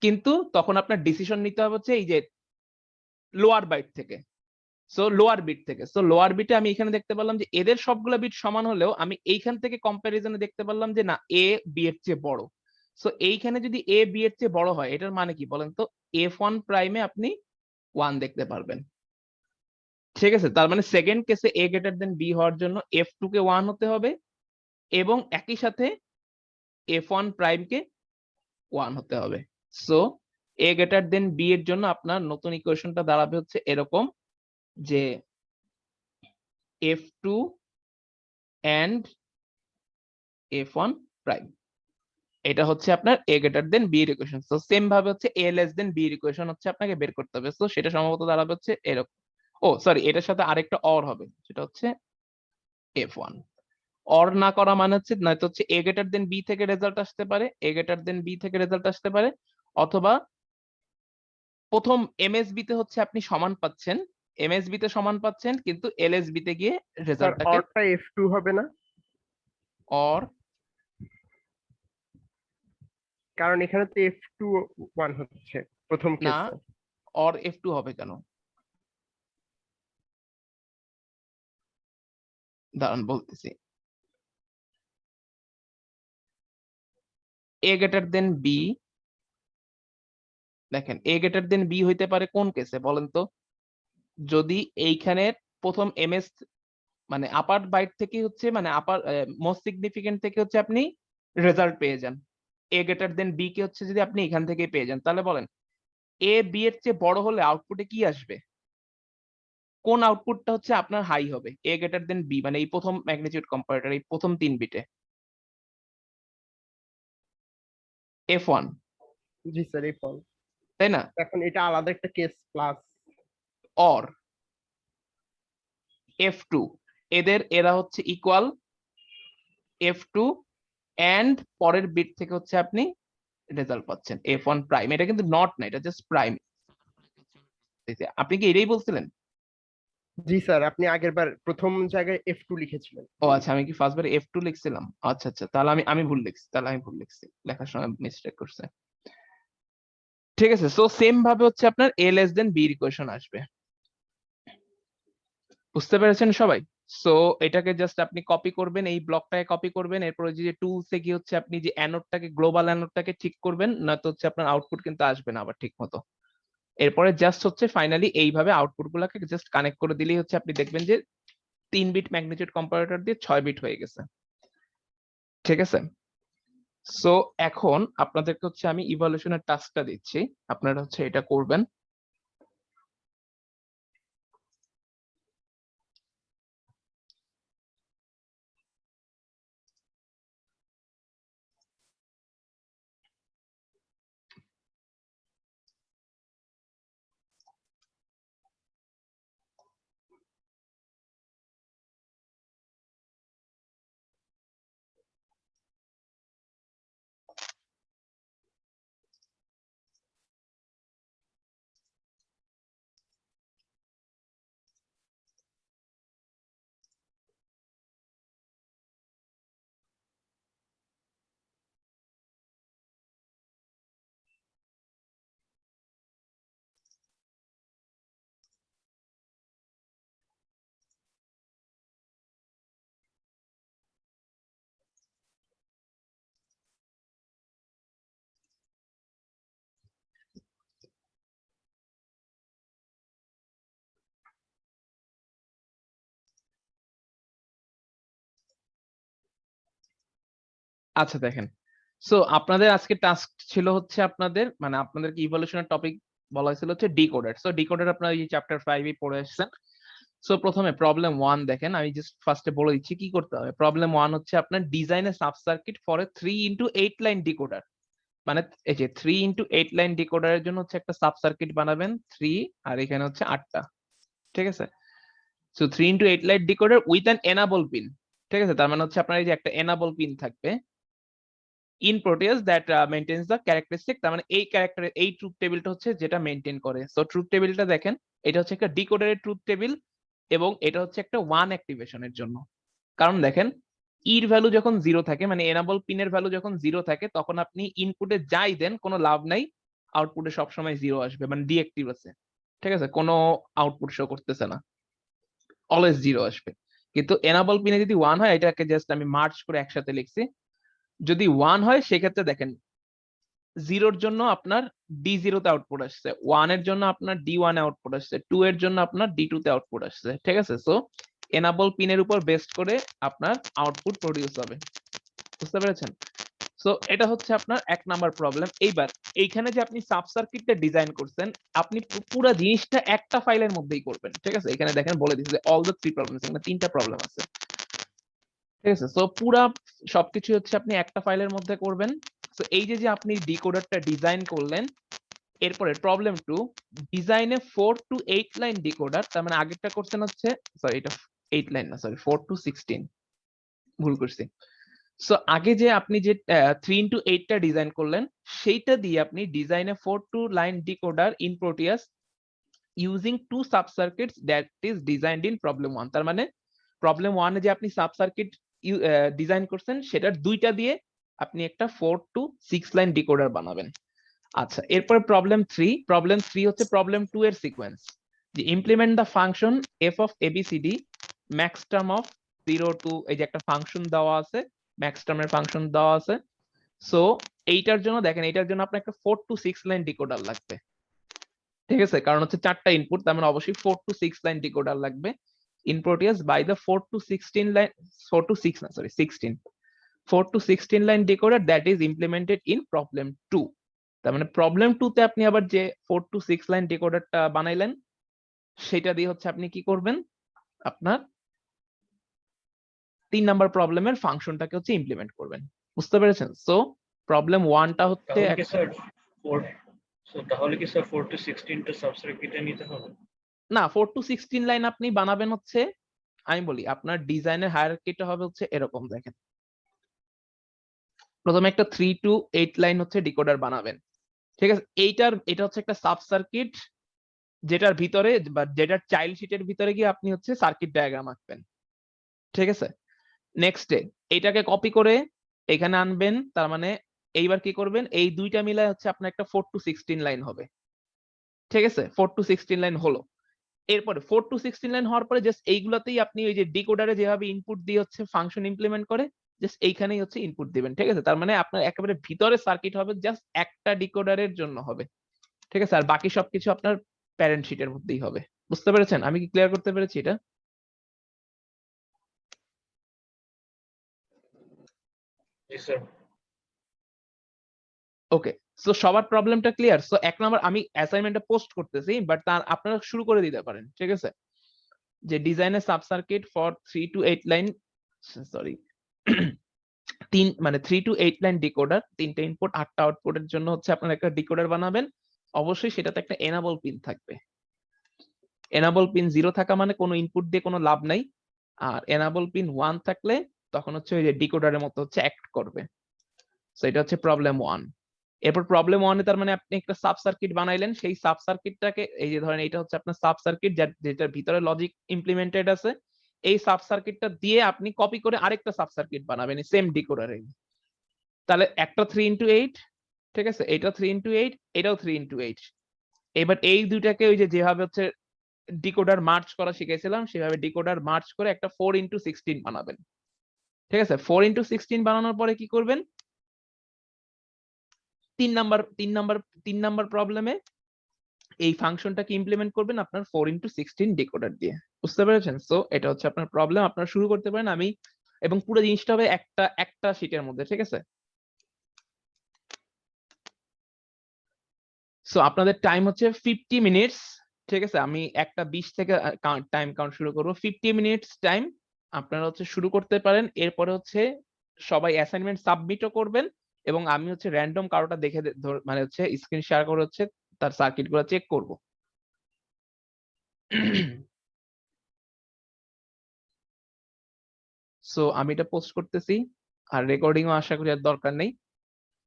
কিন্তু তখন আপনার ডিসিশন নিতে হবে হচ্ছে এই যে লোয়ার বাইট থেকে, সো লোয়ার বিট থেকে। সো লোয়ার বিটে আমি এখানে দেখতে পারলাম যে এদের সবগুলা বিট সমান হলেও আমি এইখান থেকে কম্প্যারিজনে দেখতে পারলাম যে না, A B এর চেয়ে বড়। সো এইখানে যদি A B এর চেয়ে বড় হয়, এটার মানে কি বলেন তো? F1 প্রাইমে আপনি 1 দেখতে পারবেন, ঠিক আছে? তার মানে সেকেন্ড কেসে A গ্রেটার দেন B হওয়ার জন্য F2 কে 1 হতে হবে এবং একই সাথে F1 প্রাইম কে 1 হতে হবে। So A greater than B এর জন্য আপনার নতুন ইকুয়েশনটা দাঁড়াবে হচ্ছে এরকম, যে F2 and F1 প্রাইম, এটা হচ্ছে আপনার A গ্রেটার দেন B এর ইকুয়েশন। সো সেম ভাবে হচ্ছে A লেস দেন B এর ইকুয়েশন হচ্ছে আপনাকে বের করতে হবে। সো সেটা সম্ভবত দাঁড়াবে হচ্ছে এরকম, ও সরি, এটার সাথে আরেকটা অর হবে, সেটা হচ্ছে F1। অর না করা মানে হচ্ছে নয়তো হচ্ছে A গ্রেটার দেন B থেকে রেজাল্ট আসতে পারে, A গ্রেটার দেন B থেকে রেজাল্ট আসতে পারে, অথবা প্রথম MSB তে হচ্ছে আপনি সমান পাচ্ছেন, MSB তে সমান পাচ্ছেন কিন্তু LSB তে গিয়ে স্যার রেজাল্টটাকে অরটা F2 হবে না? অর, কারণ এখানে তো F2 1 হচ্ছে প্রথম না, কেসে। অর F2 হবে কেন? দাঁড়ান বলতেছি। A গ্রেটার দেন B, দেখেন A গ্রেটার দেন B হইতে পারে কোন কেসে বলেন তো? যদি এইখানের প্রথম MS মানে আপার বাইট থেকে হচ্ছে মানে আপার মোস্ট সিগনিফিকেন্ট থেকে হচ্ছে আপনি রেজাল্ট পেয়ে যান, A গ্রেটার দেন B কে হচ্ছে যদি আপনি এখান থেকে পেয়ে যান, তাহলে বলেন A B এর চেয়ে বড় হলে আউটপুটে কি আসবে? কোন আউটপুটটা হচ্ছে আপনার হাই হবে? A গ্রেটার দেন B মানে এই প্রথম ম্যাগনিটিউড কম্পারেটর, এই প্রথম 3 বিটে F1, জি স্যার F1। তাই না? এখন এটা আলাদা একটা কেস প্লাস। অর F2, এরা হচ্ছে ইকুয়াল, F2 এন্ড পরের বিট থেকে হচ্ছে আপনি রেজাল্ট পাচ্ছেন F1 প্রাইম। এটা কিন্তু নট না, এটা জাস্ট প্রাইম। আপনি কি এটাই বলছিলেন? জি স্যার, আপনি আগেরবার প্রথম জায়গায় F2 লিখেছিলেন। ও আচ্ছা, আমি কি ফার্স্ট বারে F2 লিখছিলাম? আচ্ছা আচ্ছা, তাহলে আমি ভুল লিখছি, লেখার সময় মিস্টেক করছে। ঠিক আছে, সো সেম ভাবে হচ্ছে আপনার A less than B equation আসবে, বুঝতে পেরেছেন সবাই? সো এটাকে জাস্ট আপনি কপি করবেন, এই ব্লকটাকে কপি করবেন, এরপরে যে টুলসে গিয়ে হচ্ছে আপনি যে অ্যানোডটাকে, গ্লোবাল অ্যানোডটাকে ঠিক করবেন, নয়তো হচ্ছে আপনার আউটপুট কিন্তু আসবে না আবার ঠিক মতো। এরপরে জাস্ট হচ্ছে ফাইনালি এইভাবে আউটপুট গুলাকে জাস্ট কানেক্ট করে দিলেই হচ্ছে আপনি দেখবেন যে 3 বিট ম্যাগনিটিউড কম্পারেটর দিয়ে 6 বিট হয়ে গেছে, ঠিক আছে? সো এখন আপনাদেরকে হচ্ছে আমি ইভালুয়েশনের টাস্কটা দিচ্ছি, আপনারা হচ্ছে এটা করবেন। আচ্ছা দেখেন, সো আপনাদের আজকে টাস্ক ছিল হচ্ছে আপনাদের মানে আপনাদেরকে ইভলিউশনের টপিক বলা হয়েছিল হচ্ছে ডিকোডার। সো ডিকোডার আপনারা এই চ্যাপ্টার 5 এ পড়ে আসছেন। সো প্রথমে প্রবলেম 1 দেখেন, আমি জাস্ট ফার্স্টে বলে দিচ্ছি কি করতে হবে। প্রবলেম 1 হচ্ছে আপনার design a sub circuit for a 3x8 line decoder. মানে এই যে 3x8 লাইন ডিকোডারের জন্য হচ্ছে একটা সাব সার্কিট বানাবেন 3, আর এখানে হচ্ছে 8টা, ঠিক আছে। So 3x8 line decoder with an enable pin, ঠিক আছে। তার মানে হচ্ছে আপনার এই যে একটা এনাবল পিন থাকবে in Proteus that maintains the characteristic. তার মানে এই ক্যারেক্টার এই ট্রুথ টেবিলটা হচ্ছে যেটা মেইনটেইন করে। সো ট্রুথ টেবিলটা দেখেন, এটা হচ্ছে একটা ডিকোডারের ট্রুথ টেবিল এবং এটা হচ্ছে একটা 1 অ্যাক্টিভেশনের জন্য। কারণ দেখেন ইর ভ্যালু যখন 0 থাকে মানে এনাবল পিনের ভ্যালু যখন 0 থাকে তখন আপনি ইনপুটে যাই দেন কোনো লাভ নাই, আউটপুটে সবসময় 0 আসবে, মানে ডিঅ্যাক্টিভ আছে, ঠিক আছে, কোনো আউটপুট শো করতেছে না, অলওয়েজ 0 আসবে। কিন্তু এনাবল পিনে যদি 1 হয়, এটাকে জাস্ট আমি মার্জ করে একসাথে লিখছি, যদি 1 হয় সেক্ষেত্রে দেখেন 0 এর জন্য আপনার D0 তে আউটপুট আসছে, 1 এর জন্য আপনার D1 এ আউটপুট আসছে, 2 এর জন্য আপনার D2 তে আউটপুট আসছে, ঠিক আছে। সো এনাবল পিনের উপর বেসড করে আপনার আউটপুট প্রডিউস হবে, বুঝতে পেরেছেন। সো এটা হচ্ছে আপনার 1 নাম্বার প্রবলেম। এইবার এইখানে যে আপনি সাব সার্কিটটা ডিজাইন করছেন, আপনি পুরো জিনিসটা একটা ফাইলের মধ্যেই করবেন, ঠিক আছে। এখানে দেখেন বলে দিচ্ছে যে অল দ্য 3 প্রবলেমস, এখানে 3টা প্রবলেম আছে, ঠিক আছে। সো পুরা সবকিছু হচ্ছে আপনি একটা ফাইলের মধ্যে করবেন। সো এই যে যে আপনি ডিকোডারটা ডিজাইন করলেন, এরপরে প্রবলেম 2, ডিজাইনে 4 to 8 লাইন ডিকোডার। তার মানে আগেরটা করছেন হচ্ছে, সরি এটা 8 লাইন না, সরি 4 to 16, ভুল করছি। সো আগে যে আপনি যে 3x8 টা ডিজাইন করলেন, সেইটা দিয়ে আপনি ডিজাইনে 4 to line decoder in Proteus using 2 sub circuits that is designed in problem 1। তার মানে প্রবলেম 1 এ যে আপনি সাব সার্কিট ডিজাইন করছেন সেটার দুইটা দিয়ে আপনি একটা 4 to 6 লাইন ডিকোডার বানাবেন। আচ্ছা, এরপর প্রবলেম 3 হচ্ছে প্রবলেম 2 এর সিকোয়েন্স, যে implement the function f of abcd max term of 0 to, এই যে একটা ফাংশন দেওয়া আছে, ম্যাক্স টার্মের ফাংশন দেওয়া আছে। সো এইটার জন্য দেখেন, এইটার জন্য আপনার একটা 4 to 6 লাইন ডিকোডার লাগবে, ঠিক আছে, কারণ হচ্ছে 4টা ইনপুট, তার মানে অবশ্যই 4 to 6 লাইন ডিকোডার লাগবে in Proteus by the 4 to 16 line, 4 to 6 না sorry 16, 4 to 16 line decoder that is implemented in problem 2। তার মানে প্রবলেম 2 তে আপনি আবার যে 4 to 6 লাইন ডিকোডারটা বানাইলেন, সেটা দিয়ে হচ্ছে আপনি কি করবেন, আপনার 3 নাম্বার প্রবলেমের ফাংশনটাকে হচ্ছে ইমপ্লিমেন্ট করবেন, বুঝতে পেরেছেন। সো প্রবলেম 1টা হচ্ছে তাহলে কি স্যার 4 to 16 টা সাব সার্কিটে নিতে হবে? না, 4 to 16 লাইন আপনি বানাবেন হচ্ছে, আমি বলি আপনার ডিজাইনের হায়ারার্কিটা হবে হচ্ছে এরকম, দেখেন প্রথমে একটা 3 to 8 লাইন হচ্ছে ডিকোডার বানাবেন, ঠিক আছে। এটা হচ্ছে একটা সাব সার্কিট যেটার ভিতরে বা যেটার চাইল্ড শিটের ভিতরে গিয়ে আপনি হচ্ছে সার্কিট ডায়াগ্রাম আঁকবেন, ঠিক আছে। নেক্সটে এটাকে কপি করে এখানে আনবেন, তার মানে এইবার কি করবেন, এই দুইটা মিলায় হচ্ছে আপনার একটা 4 to 16 লাইন হবে, ঠিক আছে। 4 to 16 লাইন হলো, এরপরে 4 to 16 লাইন হওয়ার পরে জাস্ট এইগুলাতেই আপনি ওই যে ডিকোডারে যেভাবে ইনপুট দিয়ে হচ্ছে ফাংশন ইমপ্লিমেন্ট করে, জাস্ট এইখানেই হচ্ছে ইনপুট দিবেন, ঠিক আছে। তার মানে আপনার একেবারে ভিতরে সার্কিট হবে জাস্ট একটা ডিকোডারের জন্য হবে, ঠিক আছে। আর বাকি সবকিছু আপনার প্যারেন্ট শিটের মধ্যেই হবে, বুঝতে পেরেছেন। আমি কি ক্লিয়ার করতে পেরেছি এটা? জি স্যার। ওকে, সো সবার প্রবলেমটা ক্লিয়ার। সো 1 নাম্বার আমি অ্যাসাইনমেন্টটা পোস্ট করতেছি, বাট তার আপনারা শুরু করে দিতে পারেন, ঠিক আছে। যে design a sub circuit for 3 to 8 line, sorry 3 to 8 line decoder, 3টে ইনপুট 8টা আউটপুটের জন্য হচ্ছে আপনারা একটা ডিকোডার বানাবেন। অবশ্যই সেটাতে একটা এনাবল পিন থাকবে। এনাবল পিন 0 থাকা মানে কোনো ইনপুট দিয়ে কোনো লাভ নাই, আর এনাবল পিন 1 থাকলে তখন হচ্ছে ওই যে ডিকোডারের মতো হচ্ছে অ্যাক্ট করবে। সো এটা হচ্ছে প্রবলেম 1। এরপর প্রবলেম 1 এ তার মানে আপনি একটা সাব সার্কিট বানাইলেন, সেই সাব সার্কিটটাকে এই যে ধরেন এটা হচ্ছে আপনার সাব সার্কিট যেটার ভিতরে লজিক ইমপ্লিমেন্টেড আছে, এই সাব সার্কিটটা দিয়ে আপনি কপি করে আরেকটা সাব সার্কিট বানাবেন সেম ডিকোডারে। তাহলে একটা 3x8, ঠিক আছে, এটা 3x8, এটাও 3x8। এবার এই দুইটাকে ওই যে যেভাবে হচ্ছে ডিকোডার মার্জ করা শিখেছিলাম সেভাবে ডিকোডার মার্জ করে একটা 4x16 বানাবেন, ঠিক আছে। 4x16 বানানোর পরে কি করবেন, 3 নাম্বার প্রবলেমে এই ফাংশনটাকে ইমপ্লিমেন্ট করবেন আপনার 4x16 ডিকোডার দিয়ে, বুঝতে পেরেছেন। সো এটা হচ্ছে আপনার প্রবলেম, আপনারা শুরু করতে পারেন। আমি এবং পুরো জিনিসটা হবে একটা শিটের মধ্যে, ঠিক আছে? সো আপনাদের টাইম হচ্ছে 50 মিনিটস, ঠিক আছে? আমি 1:20 থেকে টাইম কাউন্ট শুরু করবো। 50 মিনিটস টাইম আপনারা হচ্ছে শুরু করতে পারেন। এরপরে হচ্ছে সবাই অ্যাসাইনমেন্ট সাবমিটও করবেন এবং আমি হচ্ছে র্যান্ডম কারোটা দেখে মানে হচ্ছে স্ক্রিন শেয়ার করে হচ্ছে তার সার্কিট গুলো চেক করব। সো আমি এটা পোস্ট করতেছি, আর রেকর্ডিংও আশা করি আর দরকার নেই।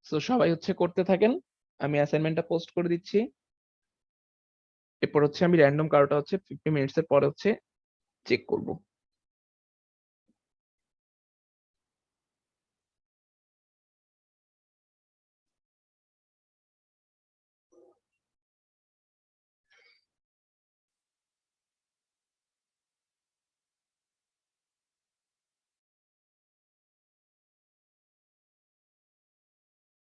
সো সবাই হচ্ছে করতে থাকেন, আমি অ্যাসাইনমেন্টটা পোস্ট করে দিচ্ছি। এরপর হচ্ছে আমি র্যান্ডম কারোটা হচ্ছে 50 মিনিটস এর পরে হচ্ছে চেক করব।